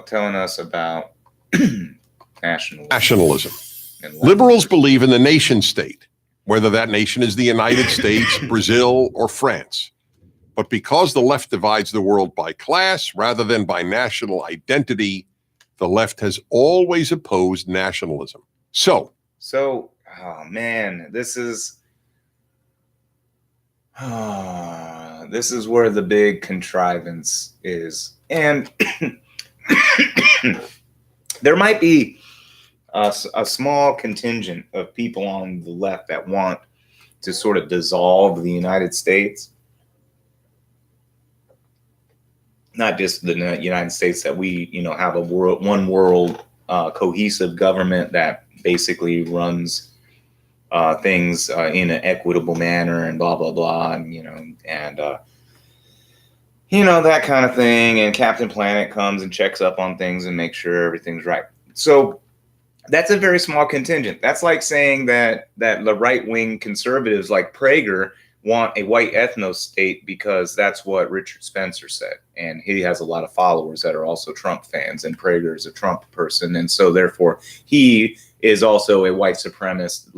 telling us about nationalism. Liberals believe in the nation state, whether that nation is the United States, Brazil, or France. But because the left divides the world by class rather than by national identity, the left has always opposed nationalism. So, oh man, this is where the big contrivance is. And there might be a small contingent of people on the left that want to sort of dissolve the United States. Not just the United States, that we, have one world cohesive government that basically runs things in an equitable manner and blah, blah, blah, and, that kind of thing. And Captain Planet comes and checks up on things and makes sure everything's right. So that's a very small contingent. That's like saying that the right-wing conservatives like Prager want a white ethno state because that's what Richard Spencer said. And he has a lot of followers that are also Trump fans, and Prager is a Trump person. And so therefore he is also a white supremacist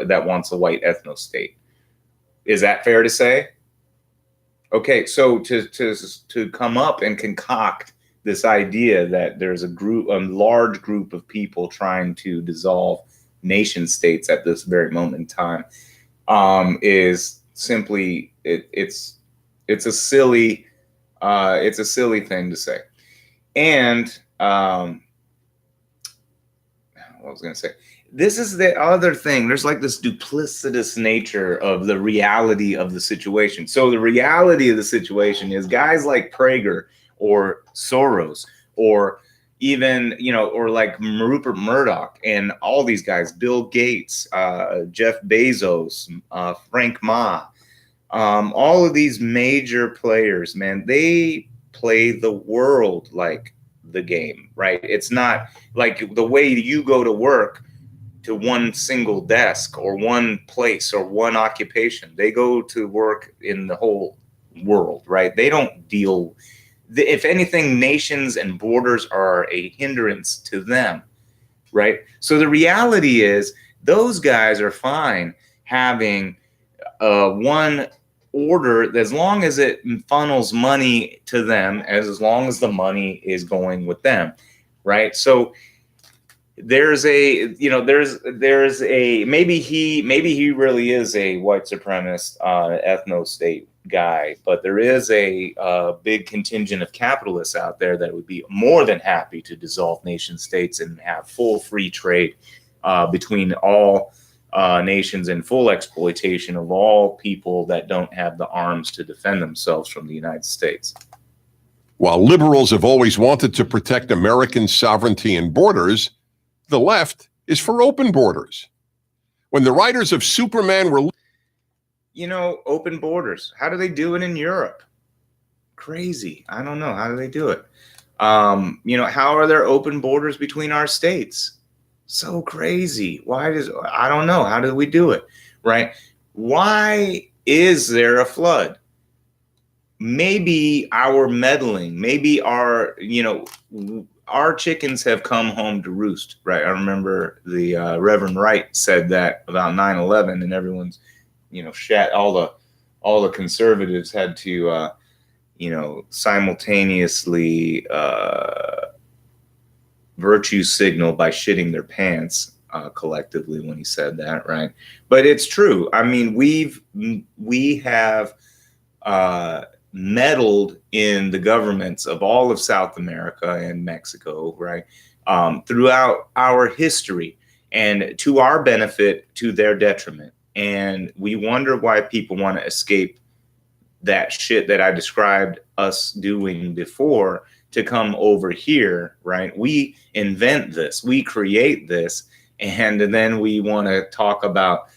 that wants a white ethno state. Is that fair to say? Okay, so to come up and concoct this idea that there's a large group of people trying to dissolve nation states at this very moment in time, is simply it's a silly thing to say. And what I was going to say, this is the other thing. There's like this duplicitous nature of the reality of the situation. So the reality of the situation is guys like Prager or Soros or even, or like Rupert Murdoch and all these guys, Bill Gates, Jeff Bezos, Frank Ma, all of these major players, man, they play the world like the game, right? It's not like the way you go to work to one single desk or one place or one occupation. They go to work in the whole world, right? They don't deal. If anything, nations and borders are a hindrance to them, right? So the reality is those guys are fine having one order as long as it funnels money to them, as long as the money is going with them, right? So there's a maybe he really is a white supremacist ethno state guy, but there is a big contingent of capitalists out there that would be more than happy to dissolve nation states and have full free trade between all nations and full exploitation of all people that don't have the arms to defend themselves from the United States. While liberals have always wanted to protect American sovereignty and borders, the left is for open borders. When the writers of Superman were... open borders. How do they do it in Europe? Crazy. I don't know. How do they do it? How are there open borders between our states? So crazy. I don't know. How do we do it? Right? Why is there a flood? Maybe our meddling, maybe our, our chickens have come home to roost, right? I remember the Reverend Wright said that about 9/11, and everyone's, all the conservatives had to, simultaneously virtue signal by shitting their pants collectively when he said that, right? But it's true. I mean, we have meddled in the governments of all of South America and Mexico, right? Throughout our history, and to our benefit, to their detriment. And we wonder why people want to escape that shit that I described us doing before to come over here, right? We invent this, we create this, and then we want to talk about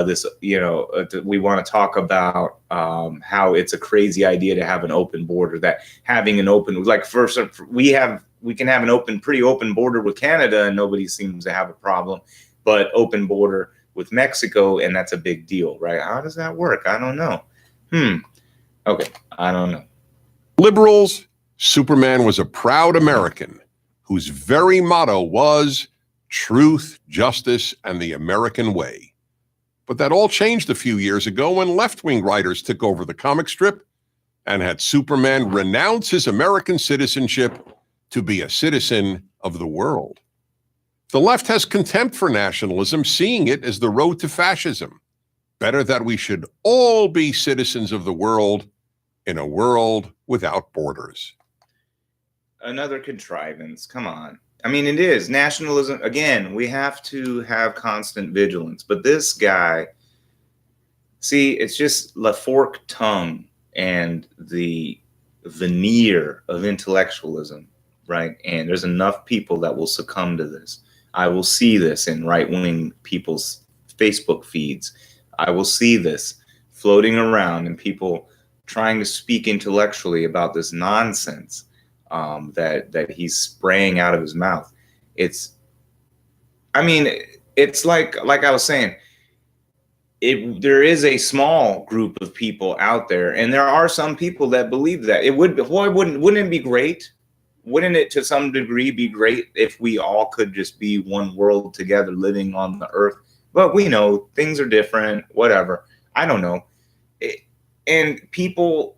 this, we want to talk about how it's a crazy idea to have an open border, that having an open, like first, we can have an pretty open border with Canada and nobody seems to have a problem, but open border with Mexico, and that's a big deal, right? How does that work? I don't know. Okay, I don't know. Liberals, Superman was a proud American whose very motto was truth, justice, and the American way. But that all changed a few years ago when left-wing writers took over the comic strip and had Superman renounce his American citizenship to be a citizen of the world. The left has contempt for nationalism, seeing it as the road to fascism. Better that we should all be citizens of the world in a world without borders. Another contrivance. Come on. I mean, it is nationalism. Again, we have to have constant vigilance. But this guy, see, it's just the forked tongue and the veneer of intellectualism, right? And there's enough people that will succumb to this. I will see this in right-wing people's Facebook feeds. I will see this floating around and people trying to speak intellectually about this nonsense that he's spraying out of his mouth. It's like I was saying, there is a small group of people out there, and there are some people that believe that. Wouldn't it be great? Wouldn't it to some degree be great if we all could just be one world together living on the earth? But we know things are different, whatever. I don't know. And people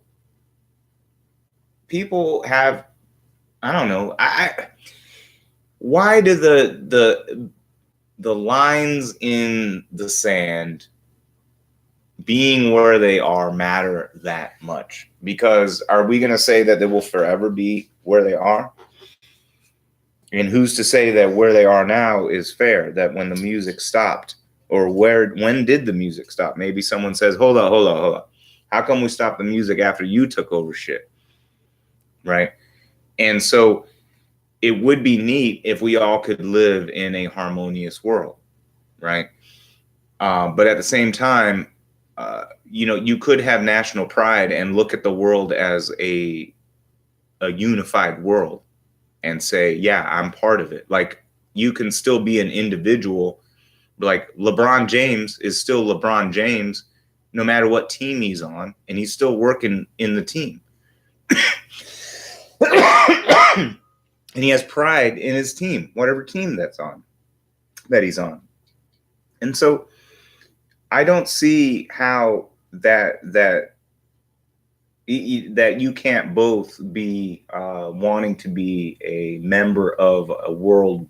have, I don't know. Why do the lines in the sand being where they are matter that much? Because are we going to say that they will forever be where they are? And who's to say that where they are now is fair, that when the music stopped, or when did the music stop? Maybe someone says, hold on. How come we stopped the music after you took over shit? Right? And so it would be neat if we all could live in a harmonious world, right? But at the same time, you could have national pride and look at the world as a unified world and say, yeah, I'm part of it. Like, you can still be an individual. Like, LeBron James is still LeBron James no matter what team he's on, and he's still working in the team. And he has pride in his team, whatever team that he's on. And so I don't see how that you can't both be wanting to be a member of a world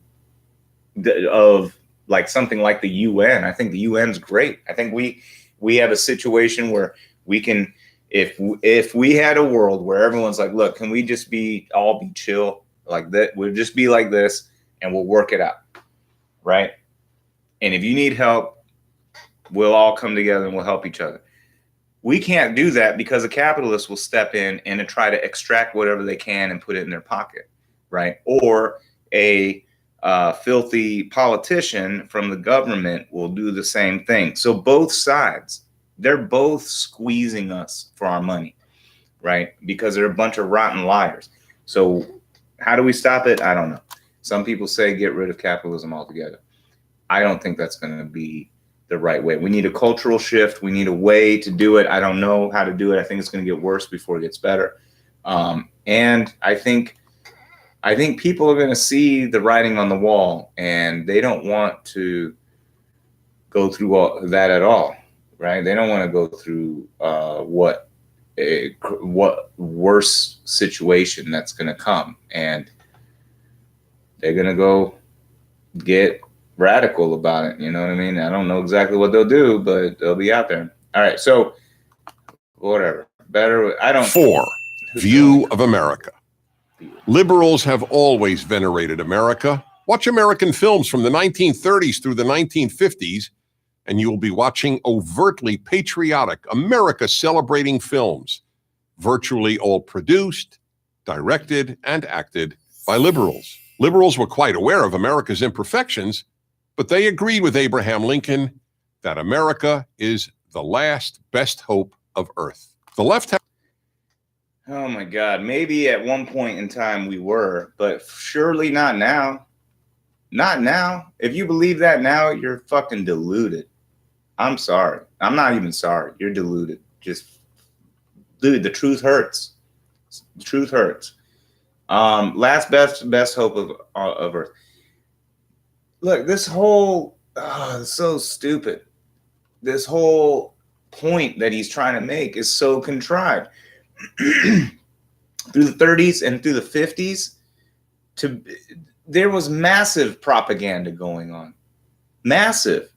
of like something like the UN. I think the UN's great. I think we have a situation where we can, if we had a world where everyone's like, look, can we just all be chill like that? We'll just be like this and we'll work it out, right? And if you need help, we'll all come together and we'll help each other. We can't do that because the capitalists will step in and try to extract whatever they can and put it in their pocket, right? Or a filthy politician from the government will do the same thing. So both sides, they're both squeezing us for our money, right? Because they're a bunch of rotten liars. So how do we stop it? I don't know. Some people say get rid of capitalism altogether. I don't think that's going to be the right way. We need a cultural shift. We need a way to do it. I don't know how to do it. I think it's going to get worse before it gets better. And I think I think people are going to see the writing on the wall, and they don't want to go through all that at all, right? They don't want to go through what worse situation that's going to come, and they're going to go get radical about it. You know what I mean? I don't know exactly what they'll do, but they'll be out there. All right, so whatever. Better. I don't. 4. View of America. Liberals have always venerated America. Watch American films from the 1930s through the 1950s, and you will be watching overtly patriotic, America-celebrating films, virtually all produced, directed, and acted by liberals. Liberals were quite aware of America's imperfections, but they agreed with Abraham Lincoln that America is the last best hope of Earth. The left Oh my God. Maybe at one point in time we were, but surely not now. Not now. If you believe that now, you're fucking deluded. I'm sorry. I'm not even sorry. You're deluded. Just, dude, the truth hurts. The truth hurts. Last best hope of Earth. Look, this whole it's so stupid. This whole point that he's trying to make is so contrived. Through the 30s and through the 50s, there was massive propaganda going on. Massive,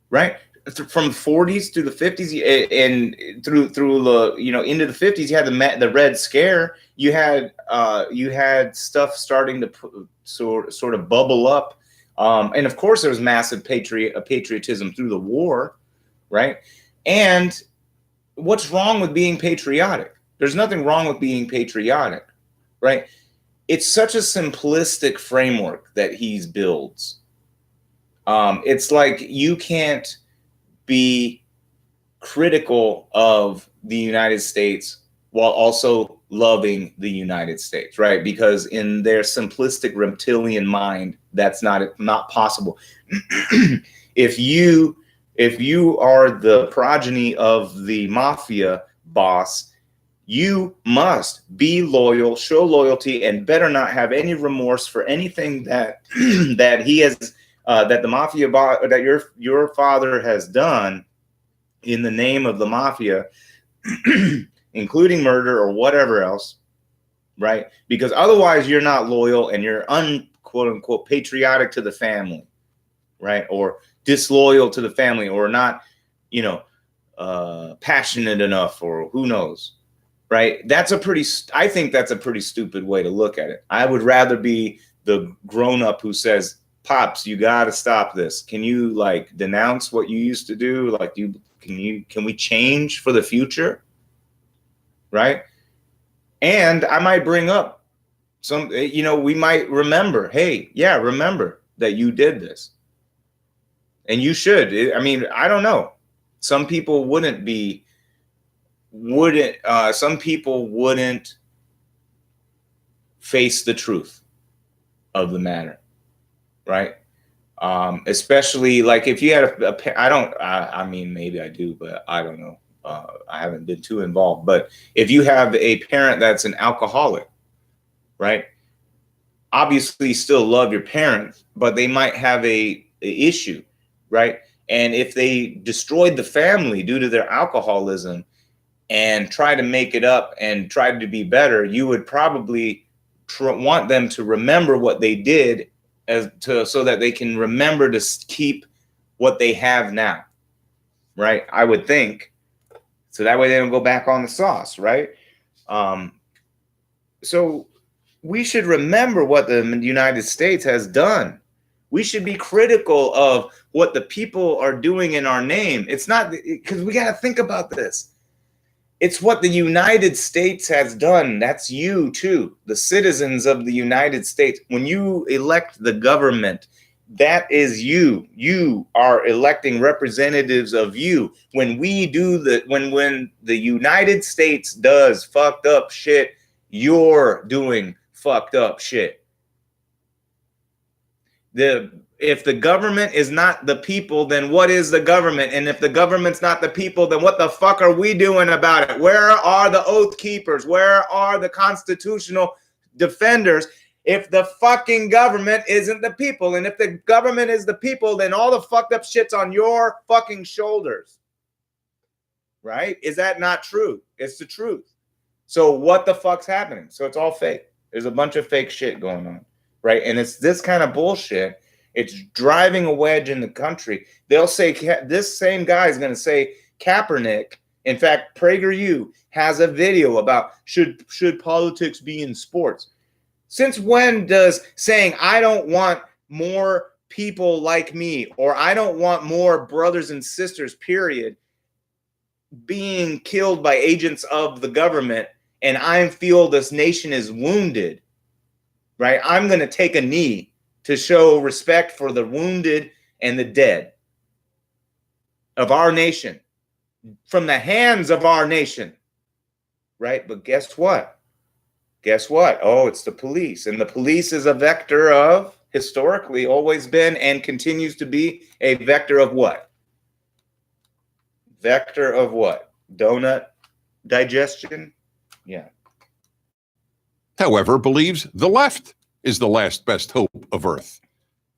right? From the 40s to the 50s and through the into the 50s, you had the Red Scare. You had stuff starting to sort of bubble up, and of course there was massive patriotism through the war, right? And what's wrong with being patriotic? There's nothing wrong with being patriotic, right? It's such a simplistic framework that he builds. It's like you can't be critical of the United States while also loving the United States, right? Because in their simplistic reptilian mind, that's not possible. If you are the progeny of the mafia boss, you must be loyal, show loyalty, and better not have any remorse for anything that that he has that the mafia that your father has done in the name of the mafia, including murder or whatever else, right? Because otherwise you're not loyal and you're quote unquote patriotic to the family, right? Or disloyal to the family, or not, passionate enough, or who knows. Right? I think that's a pretty stupid way to look at it. I would rather be the grown-up who says, Pops, you got to stop this. Can you denounce what you used to do? Can we change for the future? Right? And I might bring up we might remember, hey, yeah, remember that you did this. And you should. I don't know. Some people wouldn't face the truth of the matter, right? Especially if you had maybe I do, but I don't know. I haven't been too involved. But if you have a parent that's an alcoholic, right? Obviously, you still love your parents, but they might have a issue, right? And if they destroyed the family due to their alcoholism and try to make it up and try to be better, you would probably want them to remember what they did so that they can remember to keep what they have now, right? I would think. So that way they don't go back on the sauce, right? So we should remember what the United States has done. We should be critical of what the people are doing in our name. It's not, because we got to think about this. It's what the United States has done. That's you too, the citizens of the United States. When you elect the government, that is you. You are electing representatives of you. When we do when the United States does fucked up shit, you're doing fucked up shit. If the government is not the people, then what is the government? And if the government's not the people, then what the fuck are we doing about it? Where are the oath keepers? Where are the constitutional defenders? if the fucking government isn't the people. And if the government is the people, then all the fucked up shit's on your fucking shoulders. Right? Is that not true? It's the truth. So what the fuck's happening? So it's all fake. There's a bunch of fake shit going on. Right? And it's this kind of bullshit. It's driving a wedge in the country. They'll say, this same guy is going to say Kaepernick. In fact, PragerU has a video about should politics be in sports. Since when does saying I don't want more people like me, or I don't want more brothers and sisters, period, being killed by agents of the government, and I feel this nation is wounded, right? I'm going to take a knee to show respect for the wounded and the dead of our nation, from the hands of our nation, right? But guess what? Guess what? Oh, it's the police. And the police is a vector of, historically, always been and continues to be a vector of what? Vector of what? Donut digestion? Yeah. However, believes the left is the last best hope of Earth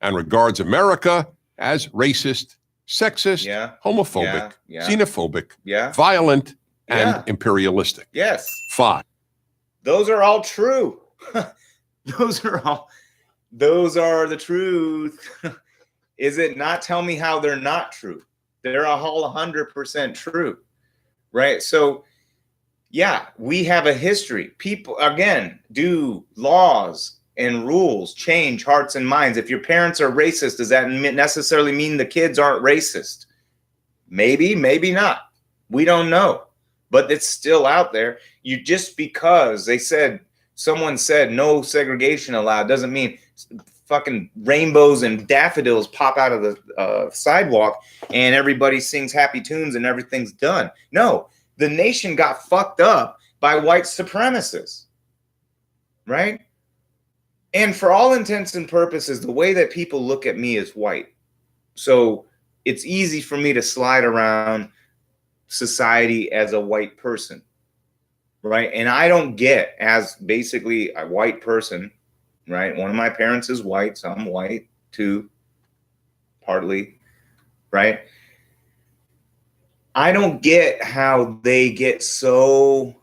and regards America as racist, sexist, homophobic, xenophobic, violent, and imperialistic. Yes. 5. Those are all true. Those are the truth. Is it not? Tell me how they're not true. They're all 100% true. Right? So, yeah, we have a history. People, again, do laws and rules change hearts and minds. If your parents are racist, does that necessarily mean the kids aren't racist? Maybe, maybe not. We don't know. But it's still out there. You just because someone said no segregation allowed doesn't mean fucking rainbows and daffodils pop out of the sidewalk and everybody sings happy tunes and everything's done. No, the nation got fucked up by white supremacists, right? And for all intents and purposes, the way that people look at me is white. So it's easy for me to slide around society as a white person, right? And I don't get, as basically a white person, right? One of my parents is white, so I'm white too, partly, right? I don't get how they get so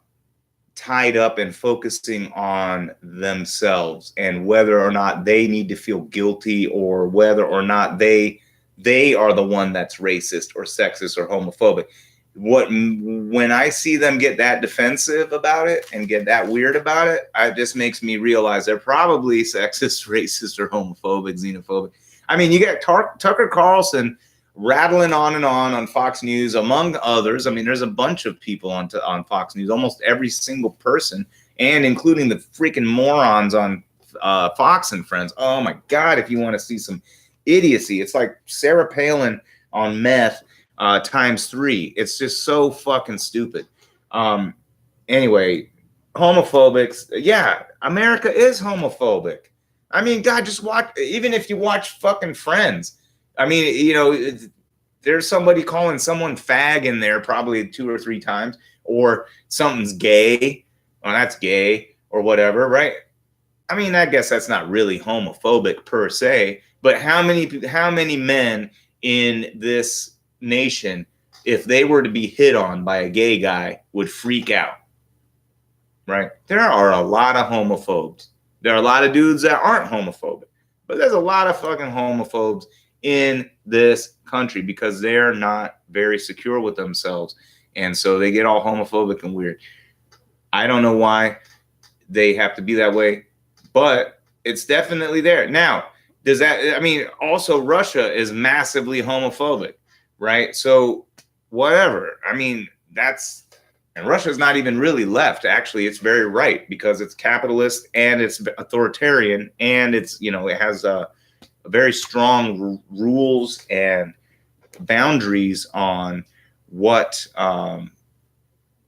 tied up in focusing on themselves and whether or not they need to feel guilty or whether or not they are the one that's racist or sexist or homophobic. When I see them get that defensive about it and get that weird about it, it just makes me realize they're probably sexist, racist, or homophobic, xenophobic. I mean, you get Tucker Carlson rattling on Fox News, among others. I mean, there's a bunch of people on Fox News, almost every single person, and including the freaking morons on Fox and Friends. Oh my God, if you want to see some idiocy, it's like Sarah Palin on meth times 3. It's just so fucking stupid. Anyway, homophobics. Yeah, America is homophobic. I mean, God, just watch, even if you watch fucking Friends. I mean, you know, there's somebody calling someone fag in there probably 2 or 3 times, or something's gay. Well, that's gay or whatever, right? I mean, I guess that's not really homophobic per se, but how many men in this nation, if they were to be hit on by a gay guy, would freak out, right? There are a lot of homophobes. There are a lot of dudes that aren't homophobic, but there's a lot of fucking homophobes in this country because they're not very secure with themselves. And so they get all homophobic and weird. I don't know why they have to be that way, but it's definitely there. Now, does that, I mean, also Russia is massively homophobic, right? So whatever. I mean, and Russia's not even really left. Actually, it's very right because it's capitalist and it's authoritarian and it's, you know, it has very strong rules and boundaries on what,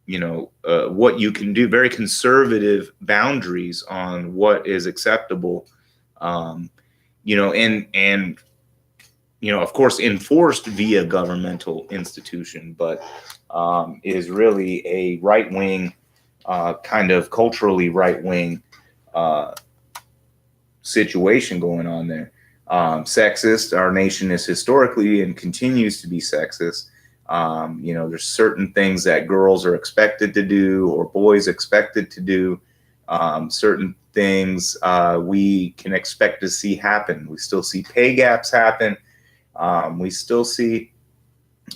what you can do, very conservative boundaries on what is acceptable, and of course, enforced via governmental institution, but is really a right-wing, kind of culturally right-wing situation going on there. Sexist. Our nation is historically and continues to be sexist. There's certain things that girls are expected to do or boys expected to do. Certain things we can expect to see happen. We still see pay gaps happen. We still see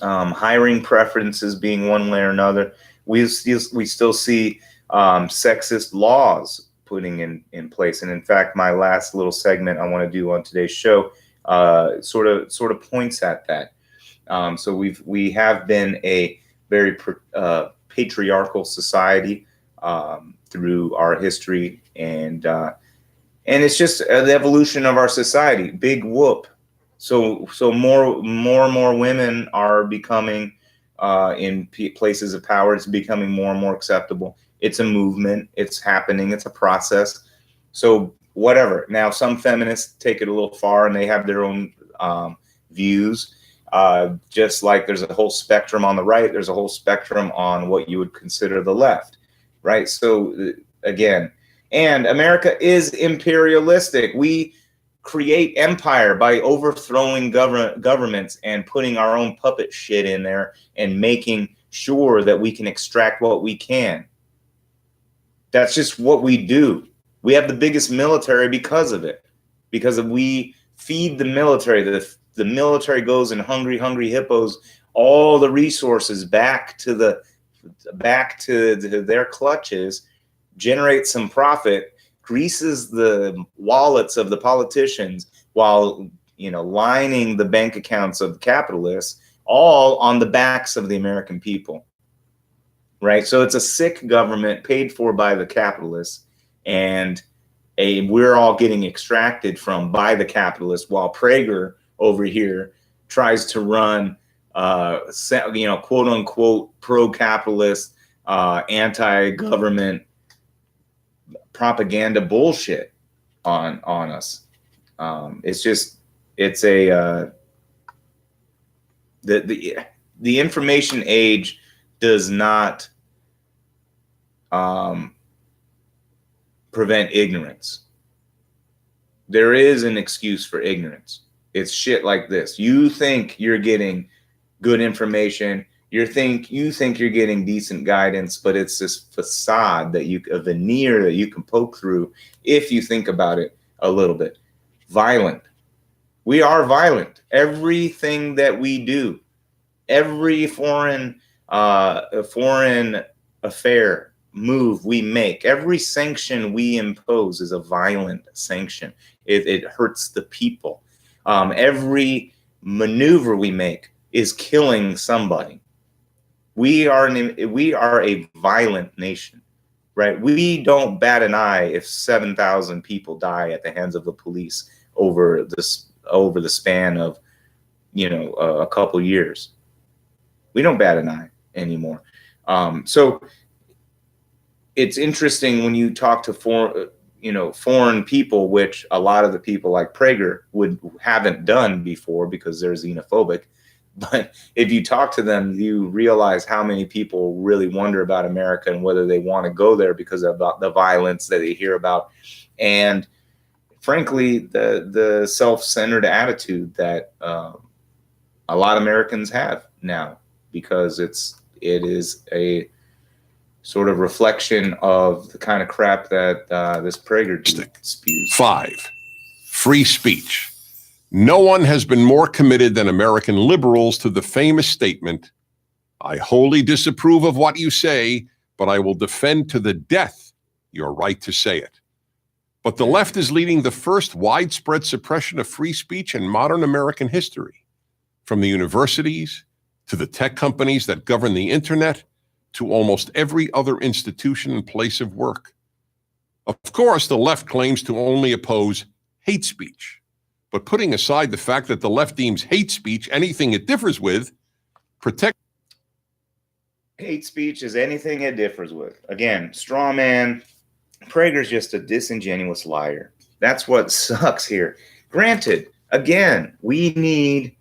hiring preferences being one way or another. We still see sexist laws putting in place. And in fact, my last little segment I want to do on today's show sort of points at that. So we have been a very patriarchal society through our history, and it's just the evolution of our society. Big whoop. So more and more women are becoming in places of power. It's becoming more and more acceptable. It's a movement. It's happening. It's a process. So whatever. Now, some feminists take it a little far and they have their own views. Just like there's a whole spectrum on the right, there's a whole spectrum on what you would consider the left, right? So again, and America is imperialistic. We create empire by overthrowing governments and putting our own puppet shit in there and making sure that we can extract what we can. That's just what we do. We have the biggest military because of it, because we feed the military. The military goes in hungry hippos, all the resources back to their clutches, generates some profit, greases the wallets of the politicians while lining the bank accounts of the capitalists, all on the backs of the American people. Right? So it's a sick government paid for by the capitalists, and we're all getting extracted from by the capitalists, while Prager over here tries to run quote unquote pro-capitalist anti-government propaganda bullshit on us. The information age does not prevent ignorance. There is an excuse for ignorance. It's shit like this. You think you're getting good information. You think you're getting decent guidance, but it's this facade a veneer that you can poke through if you think about it a little bit. Violent. We are violent. Everything that we do, every foreign affair move we make, every sanction we impose is a violent sanction. It hurts the people. Every maneuver we make is killing somebody. We are a violent nation, right? We don't bat an eye if 7,000 people die at the hands of the police over the span of a couple years. We don't bat an eye anymore. So it's interesting when you talk to foreign people, which a lot of the people like Prager haven't done before because they're xenophobic. But if you talk to them, you realize how many people really wonder about America and whether they want to go there because of the violence that they hear about. And frankly, the self-centered attitude that a lot of Americans have now, because it is a sort of reflection of the kind of crap that this Prager dude spews. 5, free speech. No one has been more committed than American liberals to the famous statement, "I wholly disapprove of what you say, but I will defend to the death your right to say it." But the left is leading the first widespread suppression of free speech in modern American history, from the universities to the tech companies that govern the internet to almost every other institution and place of work. Of course, the left claims to only oppose hate speech. But putting aside the fact that the left deems hate speech anything it differs with, hate speech is anything it differs with. Again, straw man. Prager's just a disingenuous liar. That's what sucks here. Granted, again, we need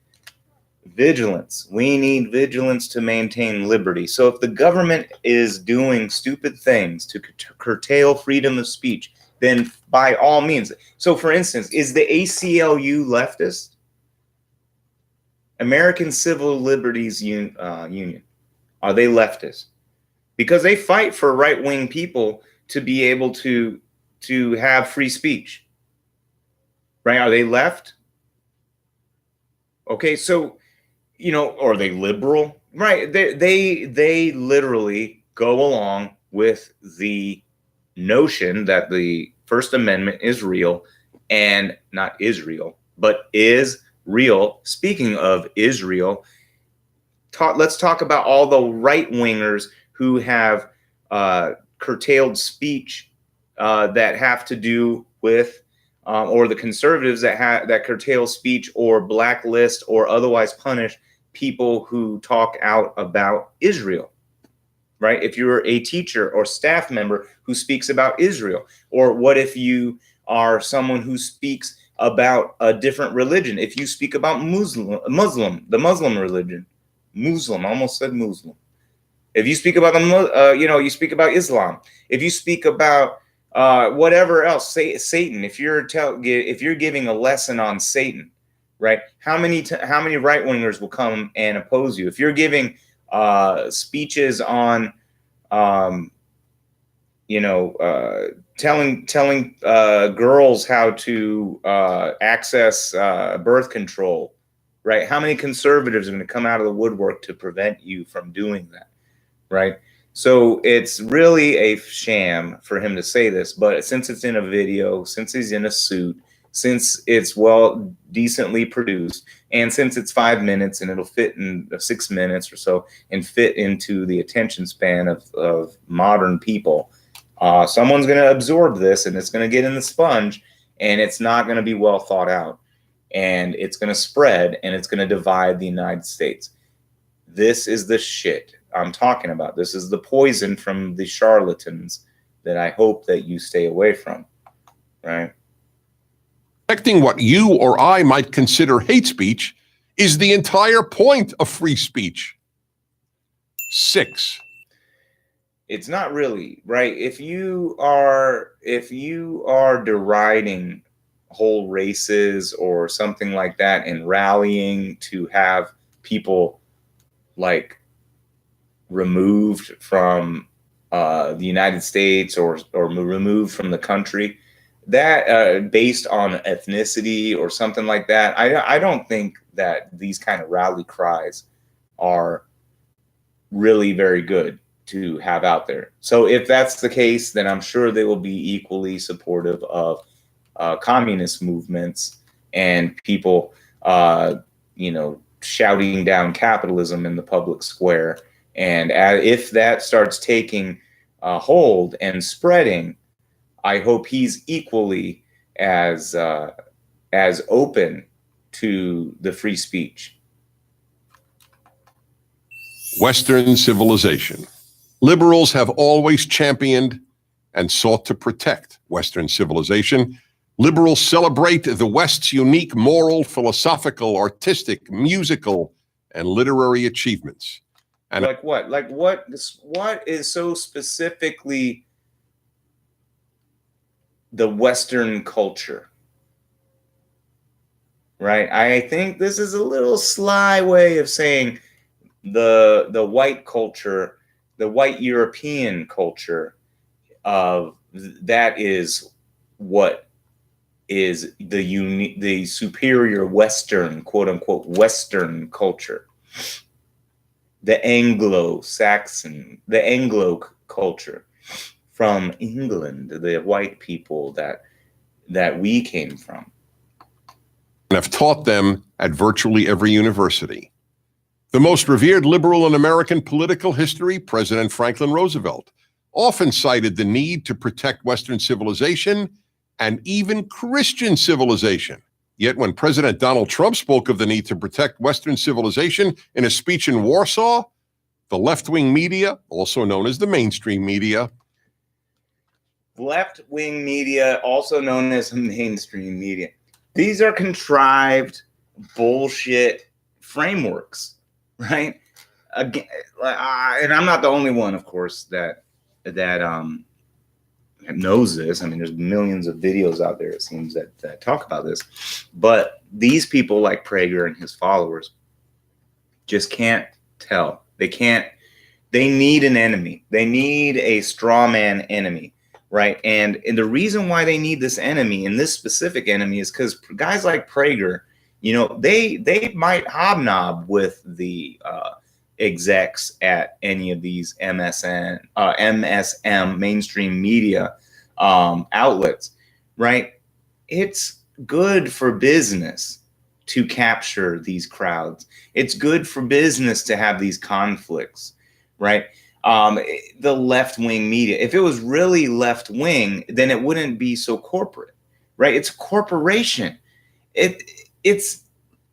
vigilance. We need vigilance to maintain liberty. So if the government is doing stupid things to curtail freedom of speech, then by all means. So, for instance, is the ACLU leftist? American Civil Liberties Union. Are they leftist? Because they fight for right-wing people to be able to have free speech. Right? Are they left? Okay, so, you know, or are they liberal? Right. They literally go along with the notion that the First Amendment is real, and not Israel, but is real. Speaking of Israel, let's talk about all the right wingers who have curtailed speech that have to do with, or the conservatives that curtail speech or blacklist or otherwise punish people who talk out about Israel. Right? If you're a teacher or staff member who speaks about Israel, or what if you are someone who speaks about a different religion? If you speak about the Muslim religion, Muslim, I almost said Muslim. If you speak about you speak about Islam. If you speak about whatever else, say Satan. If you're giving a lesson on Satan, right? How many right wingers will come and oppose you? If you're giving speeches on, telling girls how to access birth control, right? How many conservatives are going to come out of the woodwork to prevent you from doing that, right? So it's really a sham for him to say this, but since it's in a video, since he's in a suit, since it's decently produced, and since it's 5 minutes and it'll fit in 6 minutes or so and fit into the attention span of modern people, someone's going to absorb this, and it's going to get in the sponge, and it's not going to be well thought out, and it's going to spread, and it's going to divide the United States. This is the shit I'm talking about. This is the poison from the charlatans that I hope that you stay away from, right? Protecting what you or I might consider hate speech is the entire point of free speech. 6. It's not really, right? If you are deriding whole races or something like that and rallying to have people like removed from the United States or removed from the country, that based on ethnicity or something like that, I don't think that these kind of rally cries are really very good to have out there. So if that's the case, then I'm sure they will be equally supportive of communist movements and people, shouting down capitalism in the public square. And if that starts taking hold and spreading, I hope he's equally as open to the free speech. Western civilization. Liberals have always championed and sought to protect Western civilization. Liberals celebrate the West's unique moral, philosophical, artistic, musical, and literary achievements. And like what? Like what is so specifically the Western culture? Right? I think this is a little sly way of saying the white culture, the white European culture of that is what is the superior Western, quote unquote, Western culture. The Anglo-Saxon, the Anglo culture from England, the white people that we came from. And have taught them at virtually every university. The most revered liberal in American political history, President Franklin Roosevelt, often cited the need to protect Western civilization and even Christian civilization. Yet when President Donald Trump spoke of the need to protect Western civilization in a speech in Warsaw, the left-wing media, also known as the mainstream media, left-wing media, also known as mainstream media, these are contrived bullshit frameworks, right? Again, and I'm not the only one, of course, that knows this. I mean, there's millions of videos out there, it seems, that talk about this. But these people like Prager and his followers just can't tell. They need an enemy. They need a straw man enemy, right? And the reason why they need this enemy, and this specific enemy, is because guys like Prager, you know, they might hobnob with the execs at any of these MSM mainstream media outlets, right? It's good for business to capture these crowds. It's good for business to have these conflicts, right? The left-wing media, if it was really left-wing, then it wouldn't be so corporate, right? It's a corporation. It's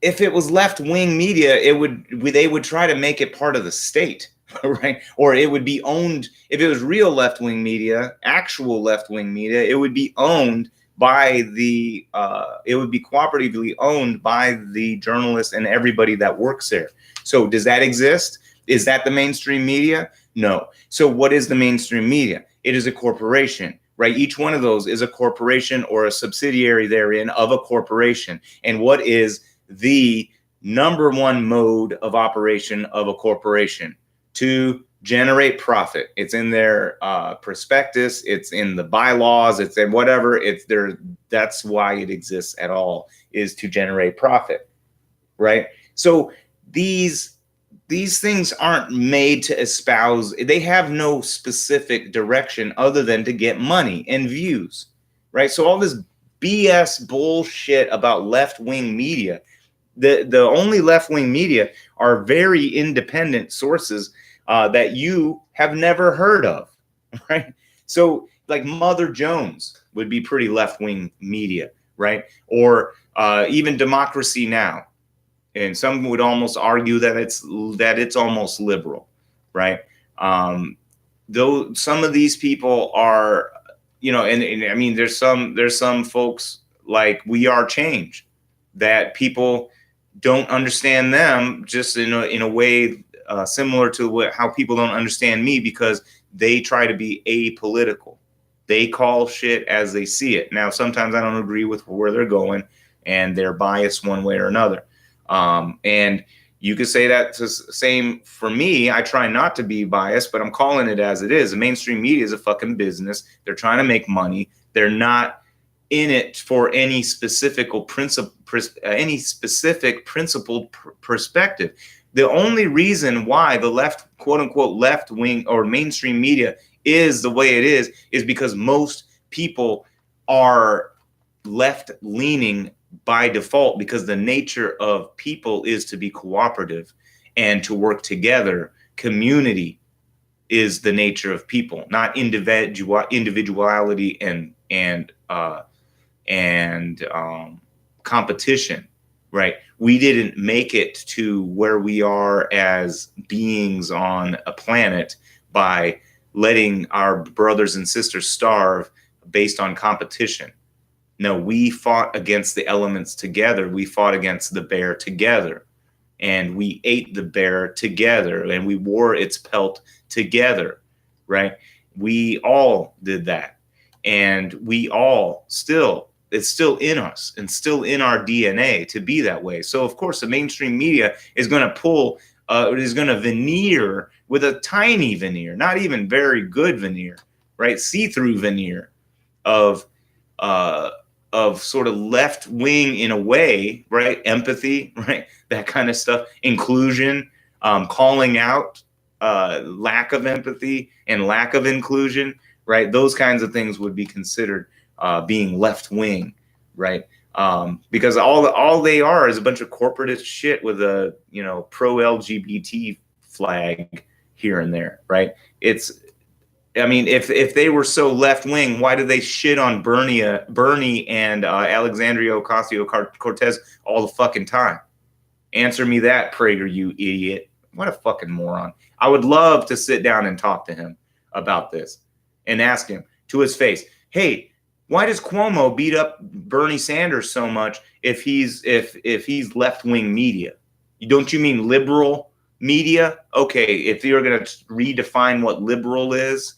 if it was left-wing media, they would try to make it part of the state, right? Or it would be owned. If it was real left-wing media, actual left-wing media, it would be owned by it would be cooperatively owned by the journalists and everybody that works there. So does that exist? Is that the mainstream media? No. So what is the mainstream media? It is a corporation, right? Each one of those is a corporation or a subsidiary therein of a corporation. And what is the number one mode of operation of a corporation? To generate profit. It's in their prospectus, it's in the bylaws, it's in whatever, it's there. That's why it exists at all, is to generate profit, right? So these things aren't made to espouse, they have no specific direction other than to get money and views, right? So all this BS bullshit about left-wing media, the only left-wing media are very independent sources that you have never heard of, right? So like Mother Jones would be pretty left-wing media, right? Or even Democracy Now! And some would almost argue that it's almost liberal, right? Though some of these people are, you know, and I mean, there's some folks like We Are Change that people don't understand them, just in a way similar to how people don't understand me, because they try to be apolitical. They call shit as they see it. Now, sometimes I don't agree with where they're going, and they're biased one way or another. And you could say that the same for me. I try not to be biased, but I'm calling it as it is. The mainstream media is a fucking business. They're trying to make money. They're not in it for any specific principled perspective. The only reason why the left, quote unquote, left wing or mainstream media is the way it is because most people are left leaning by default, because the nature of people is to be cooperative and to work together. Community is the nature of people, not individuality and competition, right? We didn't make it to where we are as beings on a planet by letting our brothers and sisters starve based on competition. No, we fought against the elements together. We fought against the bear together, and we ate the bear together, and we wore its pelt together, right? We all did that, and we all it's still in us and still in our DNA to be that way. So of course the mainstream media is going to veneer with a tiny veneer, not even very good veneer, right? See-through veneer of sort of left wing in a way, right? Empathy, right? That kind of stuff. Inclusion, calling out lack of empathy and lack of inclusion, right? Those kinds of things would be considered being left wing, right? Because all they are is a bunch of corporatist shit with a, you know, pro LGBT flag here and there, right? I mean, if they were so left wing, why do they shit on Bernie and Alexandria Ocasio-Cortez all the fucking time? Answer me that, Prager, you idiot! What a fucking moron! I would love to sit down and talk to him about this and ask him to his face, hey, why does Cuomo beat up Bernie Sanders so much if he's left wing media? Don't you mean liberal media? Okay, if you're going to redefine what liberal is.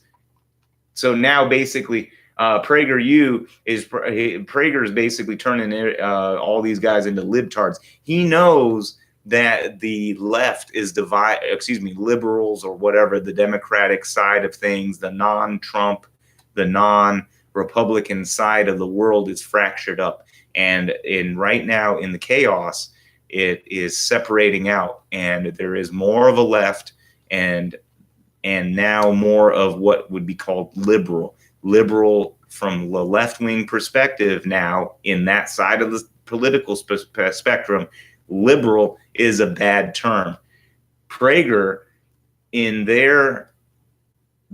So now basically PragerU is Prager is basically turning all these guys into libtards. He knows that the left is liberals or whatever, the Democratic side of things, the non-Trump, the non-Republican side of the world is fractured up. And right now in the chaos, it is separating out, and there is more of a left and now more of what would be called liberal from the left-wing perspective. Now in that side of the political spectrum, liberal is a bad term. Prager, in their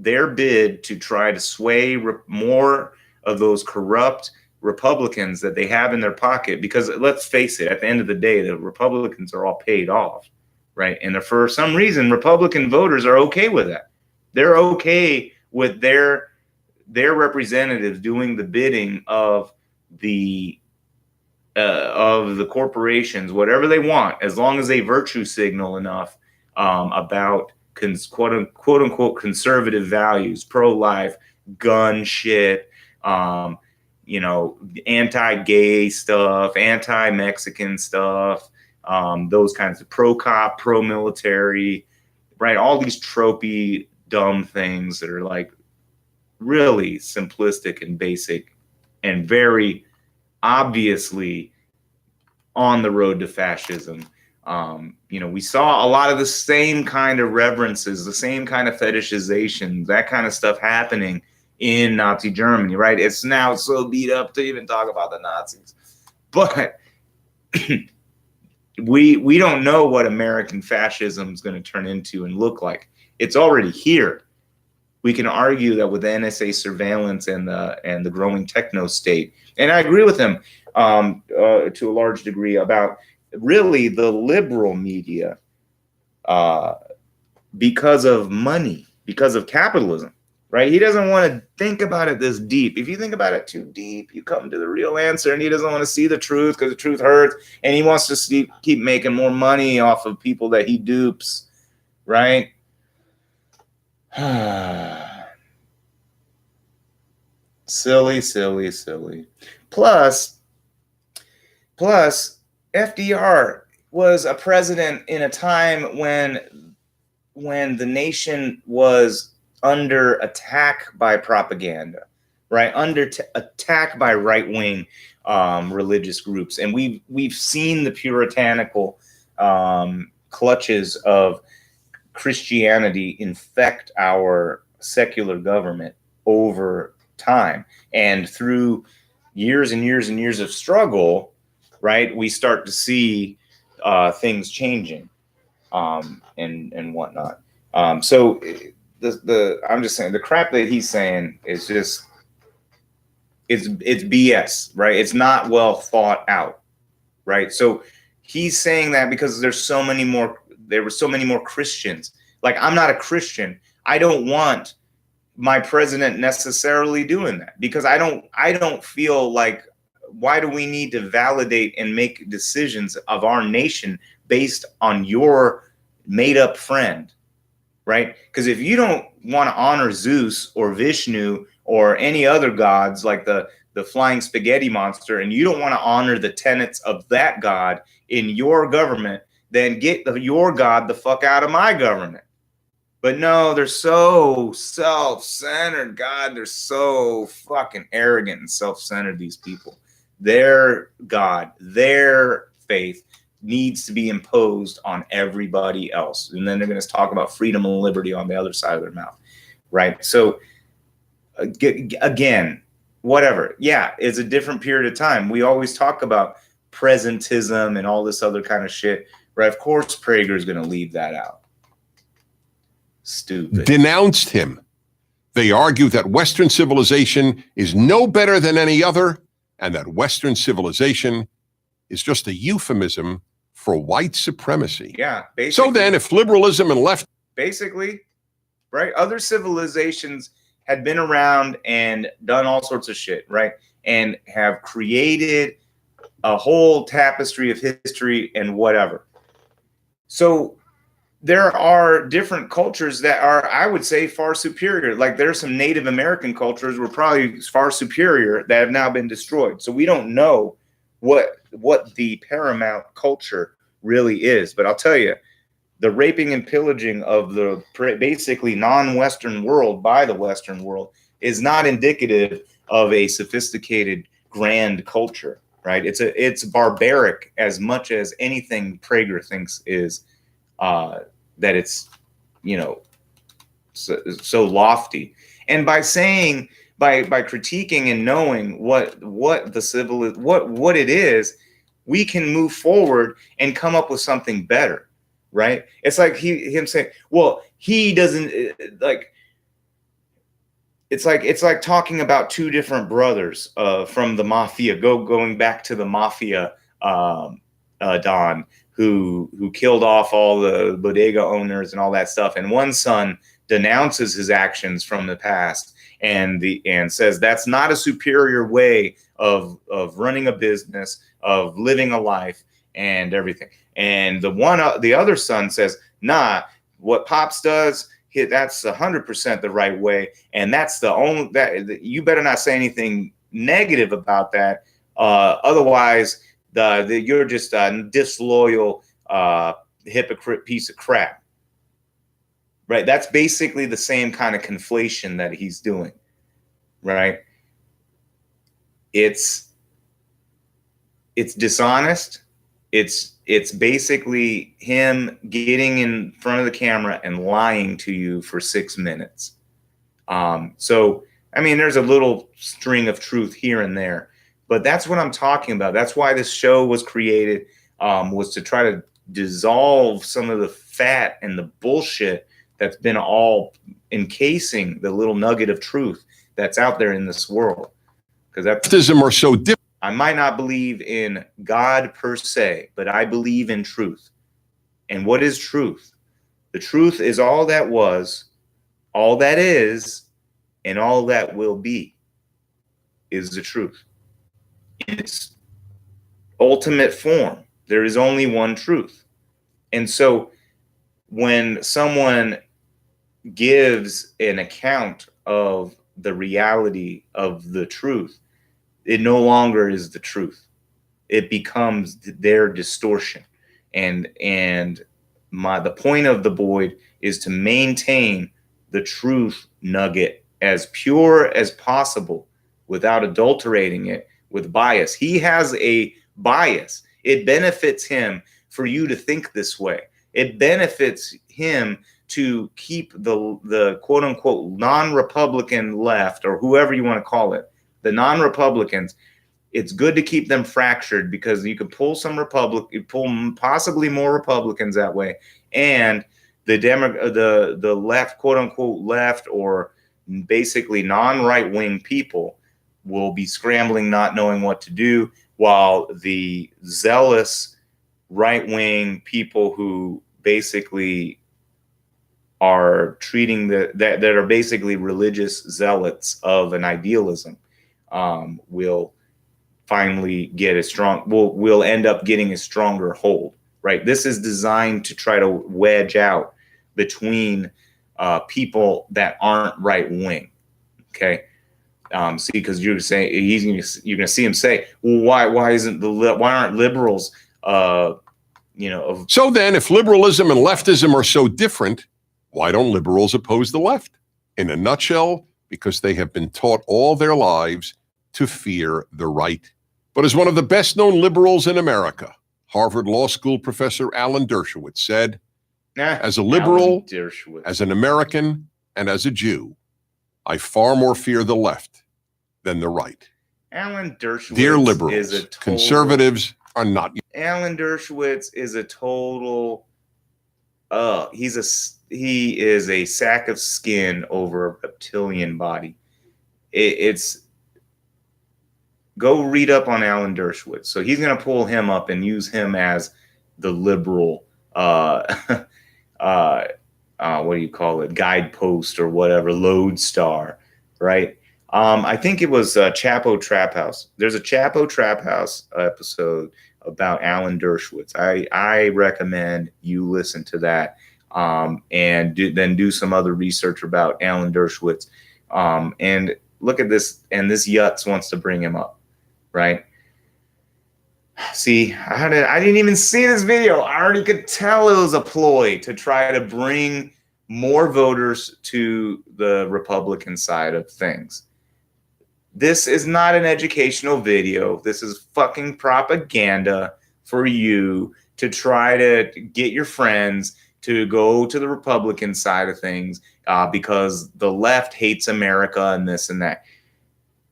bid to try to sway more of those corrupt Republicans that they have in their pocket, because let's face it, at the end of the day, the Republicans are all paid off, right? And for some reason, Republican voters are okay with that. They're okay with their representatives doing the bidding of the corporations, whatever they want, as long as they virtue signal enough about quote unquote conservative values, pro-life, gun shit, anti-gay stuff, anti-Mexican stuff, those kinds of pro-cop, pro-military, right? All these tropey, dumb things that are like really simplistic and basic and very obviously on the road to fascism. We saw a lot of the same kind of reverences, the same kind of fetishization, that kind of stuff happening in Nazi Germany, right? It's now so beat up to even talk about the Nazis. But we don't know what American fascism is going to turn into and look like. It's already here. We can argue that with the NSA surveillance and the growing techno state, and I agree with him to a large degree about really the liberal media because of money, because of capitalism, right? He doesn't want to think about it this deep. If you think about it too deep, you come to the real answer, and he doesn't want to see the truth because the truth hurts, and he wants to keep making more money off of people that he dupes, right? Silly. Plus, FDR was a president in a time when the nation was under attack by propaganda, right? Under attack by right-wing religious groups, and we've seen the puritanical clutches of Christianity infect our secular government over time, and through years and years and years of struggle, right, we start to see things changing and whatnot. So I'm just saying the crap that he's saying is just it's BS, right? It's not well thought out, right? So he's saying that because there were so many more Christians. Like, I'm not a Christian. I don't want my president necessarily doing that, because I don't feel like, why do we need to validate and make decisions of our nation based on your made up friend, right? Because if you don't want to honor Zeus or Vishnu or any other gods like the flying spaghetti monster, and you don't want to honor the tenets of that god in your government, then get your god the fuck out of my government. But no, they're so self-centered. God, they're so fucking arrogant and self-centered, these people. Their God, their faith needs to be imposed on everybody else. And then they're going to talk about freedom and liberty on the other side of their mouth, right? So, again, whatever. Yeah, it's a different period of time. We always talk about presentism and all this other kind of shit, right? Of course, Prager is going to leave that out. Stupid. Denounced him. They argue that Western civilization is no better than any other, and that Western civilization is just a euphemism for white supremacy. Yeah, basically. So then, if liberalism and left... Basically, right? Other civilizations had been around and done all sorts of shit, right? And have created a whole tapestry of history and whatever. So there are different cultures that are, I would say, far superior. Like there's some Native American cultures were probably far superior that have now been destroyed. So we don't know what the paramount culture really is. But I'll tell you, the raping and pillaging of the basically non-Western world by the Western world is not indicative of a sophisticated grand culture, right? It's barbaric as much as anything Prager thinks is that it's, you know, so lofty. And by saying, by critiquing and knowing what the civil is, what it is, we can move forward and come up with something better, right? It's like him saying, well, he doesn't like. It's like talking about two different brothers from the mafia, going back to the mafia, Don, who killed off all the bodega owners and all that stuff. And one son denounces his actions from the past and says that's not a superior way of running a business, of living a life and everything. And the other son says, nah, what Pops does, that's 100% the right way, and that's the only that you better not say anything negative about that. Otherwise, you're just a disloyal hypocrite piece of crap, right? That's basically the same kind of conflation that he's doing, right? It's dishonest. It's basically him getting in front of the camera and lying to you for 6 minutes. So, I mean, there's a little string of truth here and there, but that's what I'm talking about. That's why this show was created, was to try to dissolve some of the fat and the bullshit that's been all encasing the little nugget of truth that's out there in this world. Because that's are so different. I might not believe in God per se, but I believe in truth. And what is truth? The truth is all that was, all that is, and all that will be is the truth. In its ultimate form, there is only one truth. And so when someone gives an account of the reality of the truth, it no longer is the truth. It becomes their distortion. And the point of the Boyd is to maintain the truth nugget as pure as possible without adulterating it with bias. He has a bias. It benefits him for you to think this way. It benefits him to keep the quote unquote non-Republican left, or whoever you want to call it, the non-Republicans. It's good to keep them fractured because you can pull pull possibly more Republicans that way, and the left, quote unquote left, or basically non-right wing people will be scrambling, not knowing what to do, while the zealous right wing people who basically are treating that are basically religious zealots of an idealism will finally get will end up getting a stronger hold, right? This is designed to try to wedge out between people that aren't right wing. Okay. See, because you're saying you're gonna see him say, well, why aren't liberals So then, if liberalism and leftism are so different, why don't liberals oppose the left? In a nutshell, because they have been taught all their lives to fear the right. But as one of the best known liberals in America, Harvard Law School professor Alan Dershowitz said, as a liberal, as an American, and as a Jew, I far more fear the left than the right. Alan Dershowitz, dear liberals, conservatives are not. Alan Dershowitz is a total. He is a sack of skin over a reptilian body. It's go read up on Alan Dershowitz. So he's going to pull him up and use him as the liberal, what do you call it? Guidepost or whatever, lodestar, right? I think it was Chapo Trap House. There's a Chapo Trap House episode about Alan Dershowitz. I recommend you listen to that. and then do some other research about Alan Dershowitz. And look at this, and this Yutz wants to bring him up, right? See, I didn't even see this video. I already could tell it was a ploy to try to bring more voters to the Republican side of things. This is not an educational video. This is fucking propaganda for you to try to get your friends to go to the Republican side of things because the left hates America and this and that.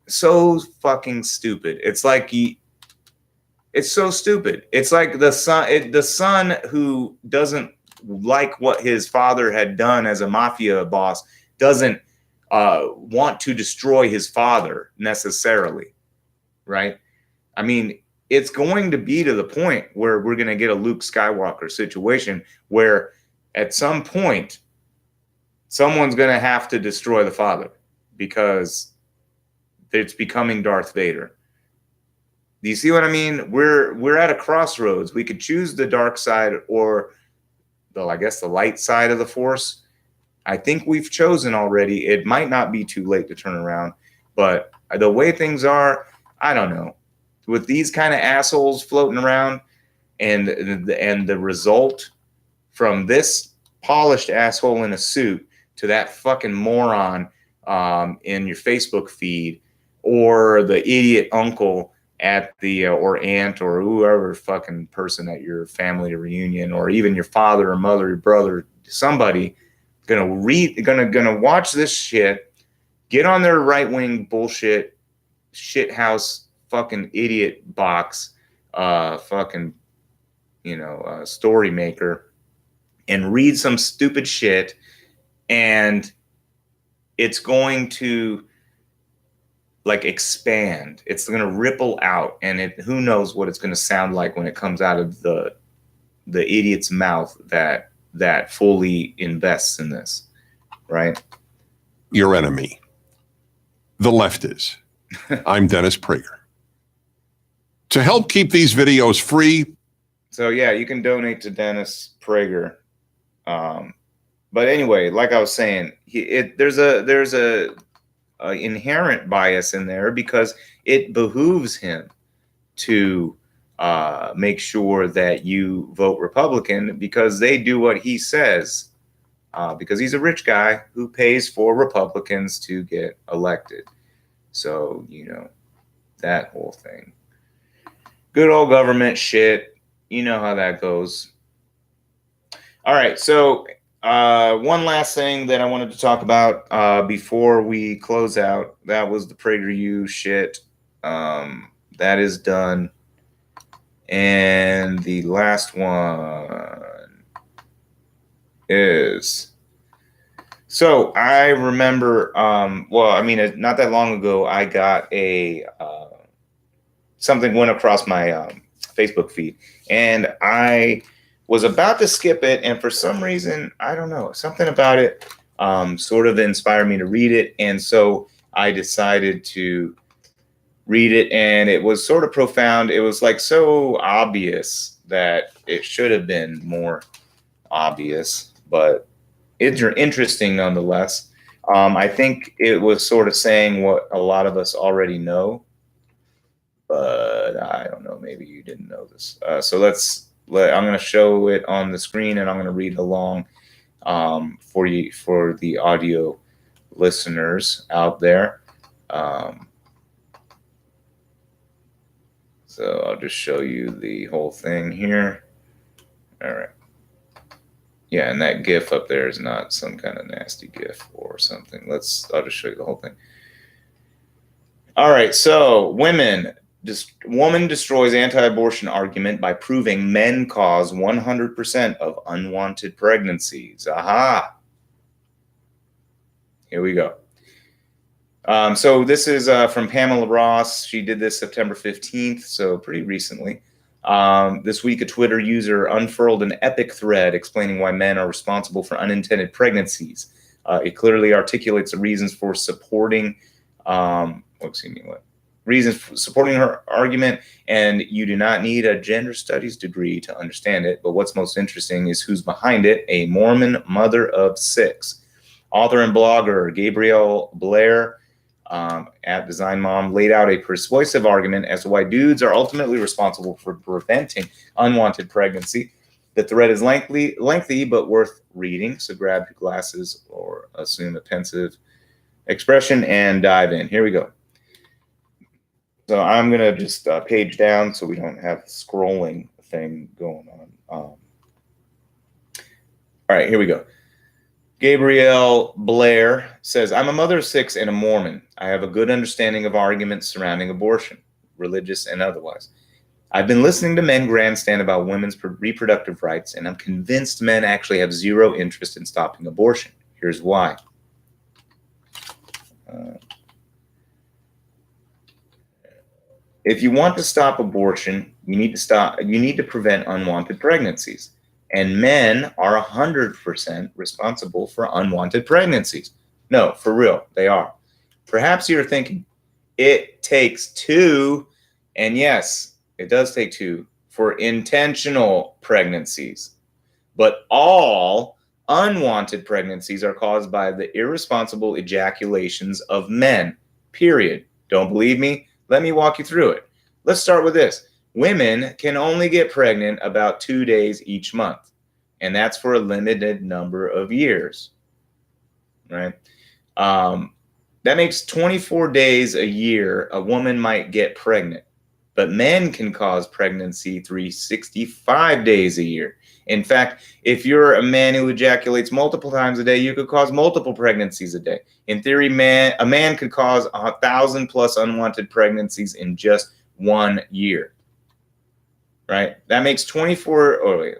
So fucking stupid. It's like it's so stupid. It's like the son who doesn't like what his father had done as a mafia boss doesn't want to destroy his father necessarily, right? I mean, it's going to be to the point where we're going to get a Luke Skywalker situation where at some point someone's going to have to destroy the father because it's becoming Darth Vader. Do you see what I mean? We're at a crossroads. We could choose the dark side or the light side of the Force. I think we've chosen already. It might not be too late to turn around, but the way things are, I don't know. With these kind of assholes floating around, and the result from this polished asshole in a suit to that fucking moron in your Facebook feed, or the idiot uncle at the or aunt or whoever fucking person at your family reunion, or even your father or mother, your brother, somebody gonna watch this shit, get on their right-wing bullshit shithouse fucking idiot box story maker and read some stupid shit, and it's going to expand. It's going to ripple out, and who knows what it's going to sound like when it comes out of the idiot's mouth that fully invests in this, right? Your enemy. The left is. I'm Dennis Prager. To help keep these videos free. So yeah, you can donate to Dennis Prager. But anyway, like I was saying, there's a inherent bias in there because it behooves him to make sure that you vote Republican because they do what he says, because he's a rich guy who pays for Republicans to get elected. So, that whole thing. Good old government shit. You know how that goes. All right. So one last thing that I wanted to talk about before we close out. That was the PragerU shit. That is done. And the last one is... So I remember, not that long ago, I got something went across my Facebook feed, and I was about to skip it, and for some reason, I don't know, something about it sort of inspired me to read it, and so I decided to read it, and it was sort of profound. It was so obvious that it should have been more obvious, but it's interesting nonetheless. I think it was sort of saying what a lot of us already know, but I don't know, maybe you didn't know this. So I'm going to show it on the screen, and I'm going to read along for the audio listeners out there. So I'll just show you the whole thing here. All right. Yeah, and that GIF up there is not some kind of nasty GIF or something. I'll just show you the whole thing. All right, so woman destroys anti-abortion argument by proving men cause 100% of unwanted pregnancies. Aha. Here we go. So this is from Pamela Ross. She did this September 15th, so pretty recently. This week, a Twitter user unfurled an epic thread explaining why men are responsible for unintended pregnancies. It clearly articulates the reasons for supporting, reasons supporting her argument, and you do not need a gender studies degree to understand it. But what's most interesting is who's behind it: a Mormon mother of 6. Author and blogger Gabrielle Blair at Design Mom laid out a persuasive argument as to why dudes are ultimately responsible for preventing unwanted pregnancy. The thread is lengthy, but worth reading. So grab your glasses or assume a pensive expression and dive in. Here we go. So I'm going to just page down so we don't have the scrolling thing going on. All right, here we go. Gabrielle Blair says, I'm a mother of 6 and a Mormon. I have a good understanding of arguments surrounding abortion, religious and otherwise. I've been listening to men grandstand about women's reproductive rights, and I'm convinced men actually have zero interest in stopping abortion. Here's why. If you want to stop abortion, you need to prevent unwanted pregnancies. And men are 100% responsible for unwanted pregnancies. No, for real, they are. Perhaps you're thinking, it takes 2, and yes, it does take 2 for intentional pregnancies. But all unwanted pregnancies are caused by the irresponsible ejaculations of men, period. Don't believe me? Let me walk you through it. Let's start with this. Women can only get pregnant about 2 days each month, and that's for a limited number of years, right? That makes 24 days a year a woman might get pregnant, but men can cause pregnancy 365 days a year. In fact, if you're a man who ejaculates multiple times a day, you could cause multiple pregnancies a day. In theory, a man could cause 1,000 plus unwanted pregnancies in just 1 year, right? That makes 24.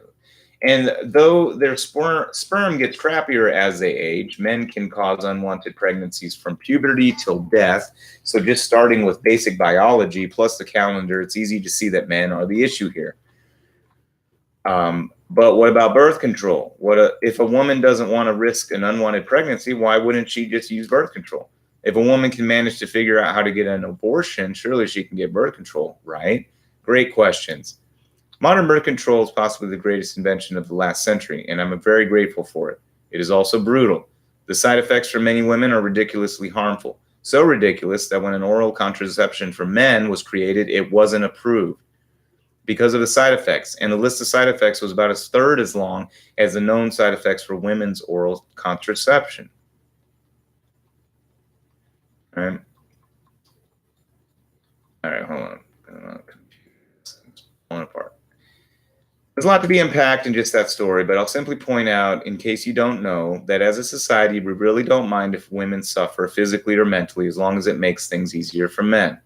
And though their sperm gets crappier as they age, men can cause unwanted pregnancies from puberty till death. So just starting with basic biology plus the calendar, it's easy to see that men are the issue here. But what about birth control? If a woman doesn't want to risk an unwanted pregnancy, why wouldn't she just use birth control? If a woman can manage to figure out how to get an abortion, surely she can get birth control, right? Great questions. Modern birth control is possibly the greatest invention of the last century, and I'm very grateful for it. It is also brutal. The side effects for many women are ridiculously harmful. So ridiculous that when an oral contraception for men was created, it wasn't approved because of the side effects. And the list of side effects was about 1/3 as long as the known side effects for women's oral contraception. All right. All right, hold on. One apart. There's a lot to be unpacked in just that story, but I'll simply point out, in case you don't know, that as a society, we really don't mind if women suffer physically or mentally as long as it makes things easier for men.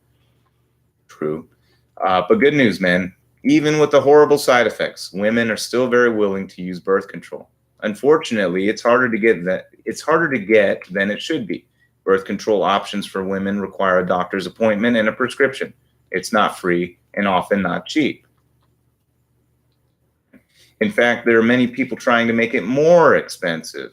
True. But good news, men. Even with the horrible side effects, women are still very willing to use birth control. Unfortunately, it's harder to get than it should be. Birth control options for women require a doctor's appointment and a prescription. It's not free and often not cheap. In fact, there are many people trying to make it more expensive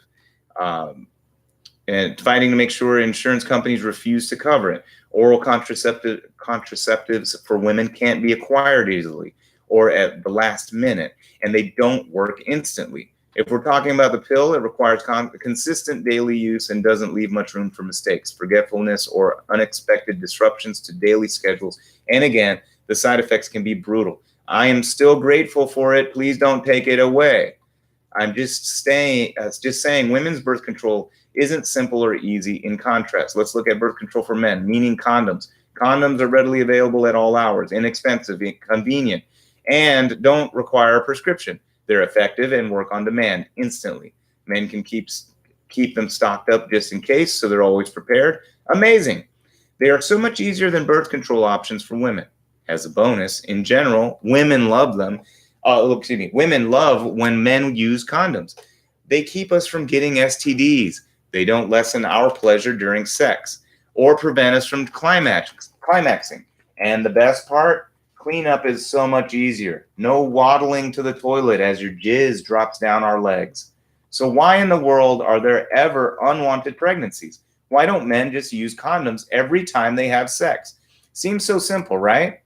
and fighting to make sure insurance companies refuse to cover it. Oral contraceptives for women can't be acquired easily or at the last minute, and they don't work instantly. If we're talking about the pill, it requires consistent daily use and doesn't leave much room for mistakes, forgetfulness, or unexpected disruptions to daily schedules. And again, the side effects can be brutal. I am still grateful for it. Please don't take it away. I'm just saying women's birth control isn't simple or easy. In contrast, let's look at birth control for men, meaning condoms. Condoms are readily available at all hours, inexpensive, convenient, and don't require a prescription. They're effective and work on demand instantly. Men can keep them stocked up just in case, so they're always prepared. Amazing. They are so much easier than birth control options for women. As a bonus, in general, women love them. Women love when men use condoms. They keep us from getting STDs. They don't lessen our pleasure during sex or prevent us from climaxing. And the best part, cleanup is so much easier. No waddling to the toilet as your jizz drops down our legs. So why in the world are there ever unwanted pregnancies? Why don't men just use condoms every time they have sex? Seems so simple, right?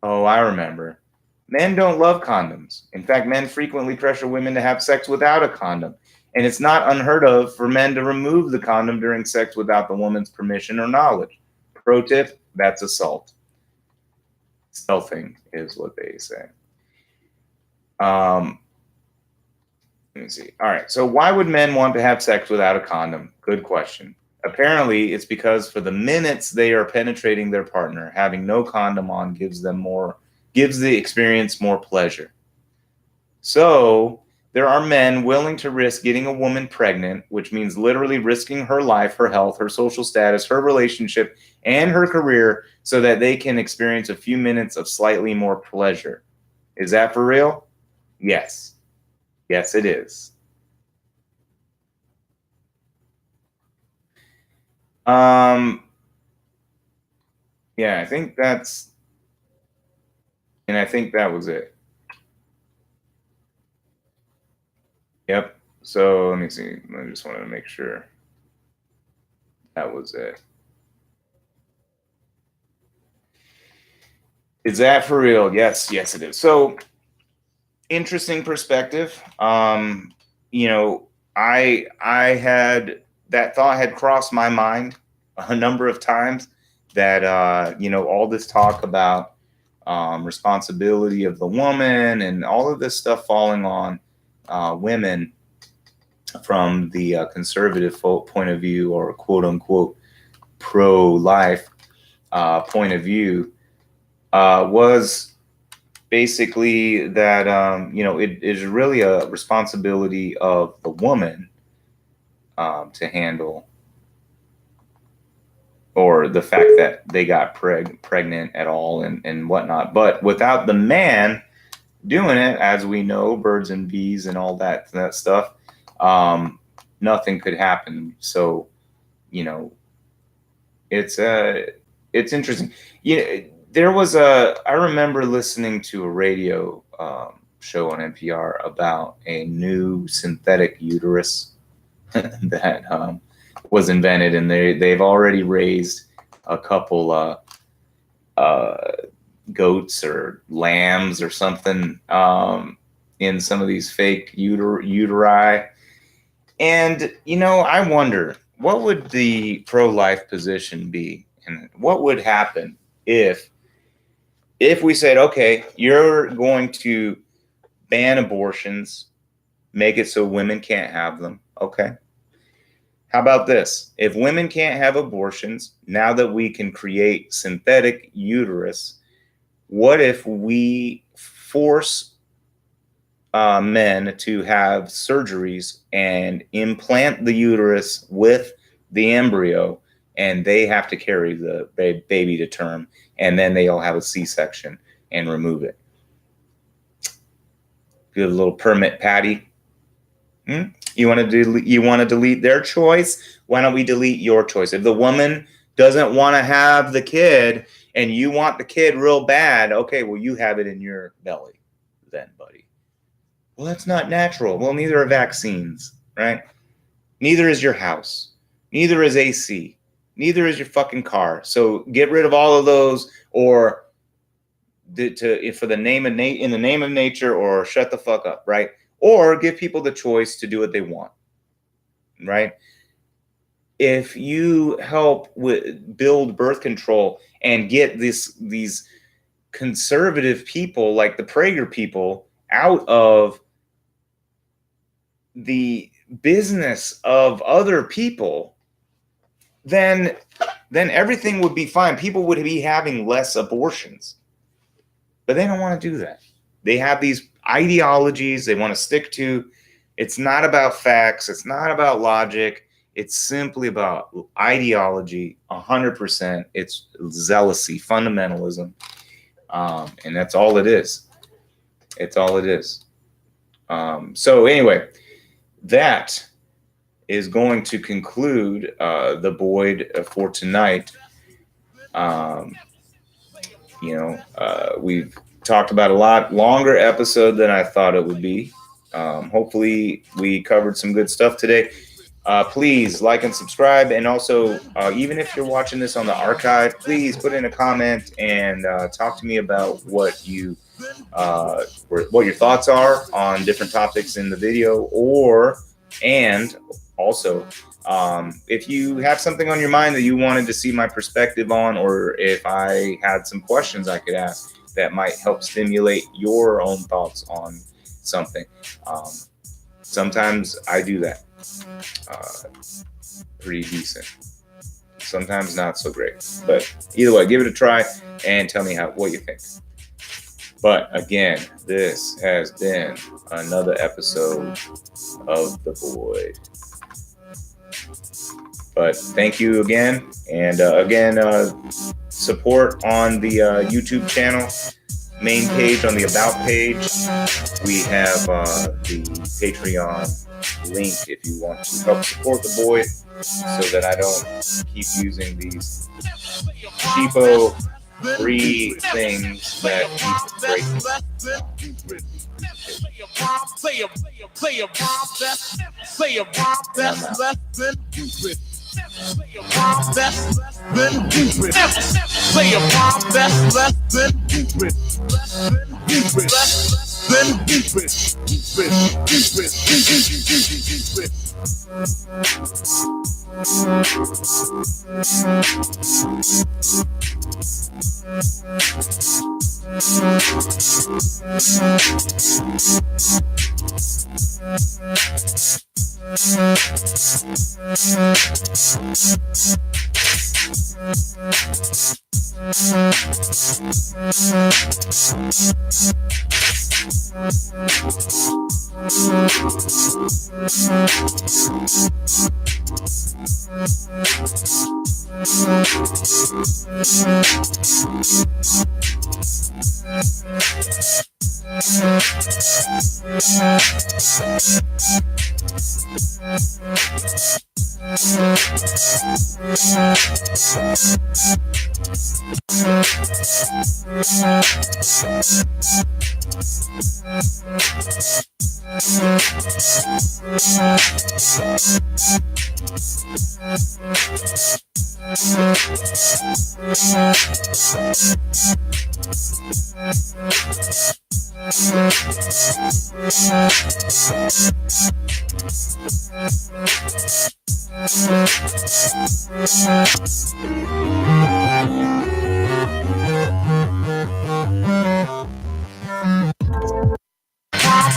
Oh, I remember. Men don't love condoms. In fact, men frequently pressure women to have sex without a condom. And it's not unheard of for men to remove the condom during sex without the woman's permission or knowledge. Pro tip, that's assault. Stealthing is what they say. Let me see. All right. So why would men want to have sex without a condom? Good question. Apparently, it's because for the minutes they are penetrating their partner, having no condom on gives the experience more pleasure. So there are men willing to risk getting a woman pregnant, which means literally risking her life, her health, her social status, her relationship, and her career so that they can experience a few minutes of slightly more pleasure. Is that for real? Yes. Yes, it is. Yeah, I think that was it. Yep. So let me see. I just wanted to make sure that was it. Is that for real? Yes, yes, it is. So interesting perspective. You know, I had that thought had crossed my mind a number of times that you know, all this talk about responsibility of the woman and all of this stuff falling on women from the conservative point of view, or quote unquote pro-life point of view, was basically that you know, it is really a responsibility of the woman to handle, or the fact that they got pregnant at all and whatnot. But without the man doing it, as we know, birds and bees and all that stuff, nothing could happen. So, you know, it's interesting. Yeah, there was I remember listening to a radio show on NPR about a new synthetic uterus that was invented, and they've already raised a couple goats or lambs or something in some of these fake uteri. And you know, I wonder, what would the pro-life position be, and what would happen if we said, okay, you're going to ban abortions, make it so women can't have them. Okay. How about this? If women can't have abortions, now that we can create synthetic uterus, what if we force men to have surgeries and implant the uterus with the embryo, and they have to carry the baby to term, and then they'll have a C-section and remove it? Give a little permit, Patty. You want to delete their choice? Why don't we delete your choice? If the woman doesn't want to have the kid and you want the kid real bad, okay, well, you have it in your belly then, buddy. Well, that's not natural. Well, neither are vaccines, right? Neither is your house. Neither is AC. Neither is your fucking car. So get rid of all of those, or in the name of nature, or shut the fuck up, right? Or give people the choice to do what they want, right? If you help build birth control and get these conservative people like the Prager people out of the business of other people, then everything would be fine. People would be having less abortions. But they don't want to do that. They have these ideologies they want to stick to. It's not about facts. It's not about logic. It's simply about ideology, 100%. It's zealousy, fundamentalism. And that's all it is. It's all it is. So anyway, that is going to conclude the Boyd for tonight. We've talked about a lot longer episode than I thought it would be. Hopefully we covered some good stuff today. Please like and subscribe, and also even if you're watching this on the archive, please put in a comment and talk to me about what your thoughts are on different topics in the video, and also if you have something on your mind that you wanted to see my perspective on, or if I had some questions I could ask that might help stimulate your own thoughts on something. Sometimes I do that. Pretty decent. Sometimes not so great. But either way, give it a try and tell me what you think. But again, this has been another episode of The Boyd. But thank you again. And support on the YouTube channel. Main page, on the About page, we have the Patreon link if you want to help support the boy, so that I don't keep using these cheapo free things that keep breaking.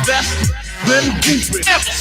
Best, then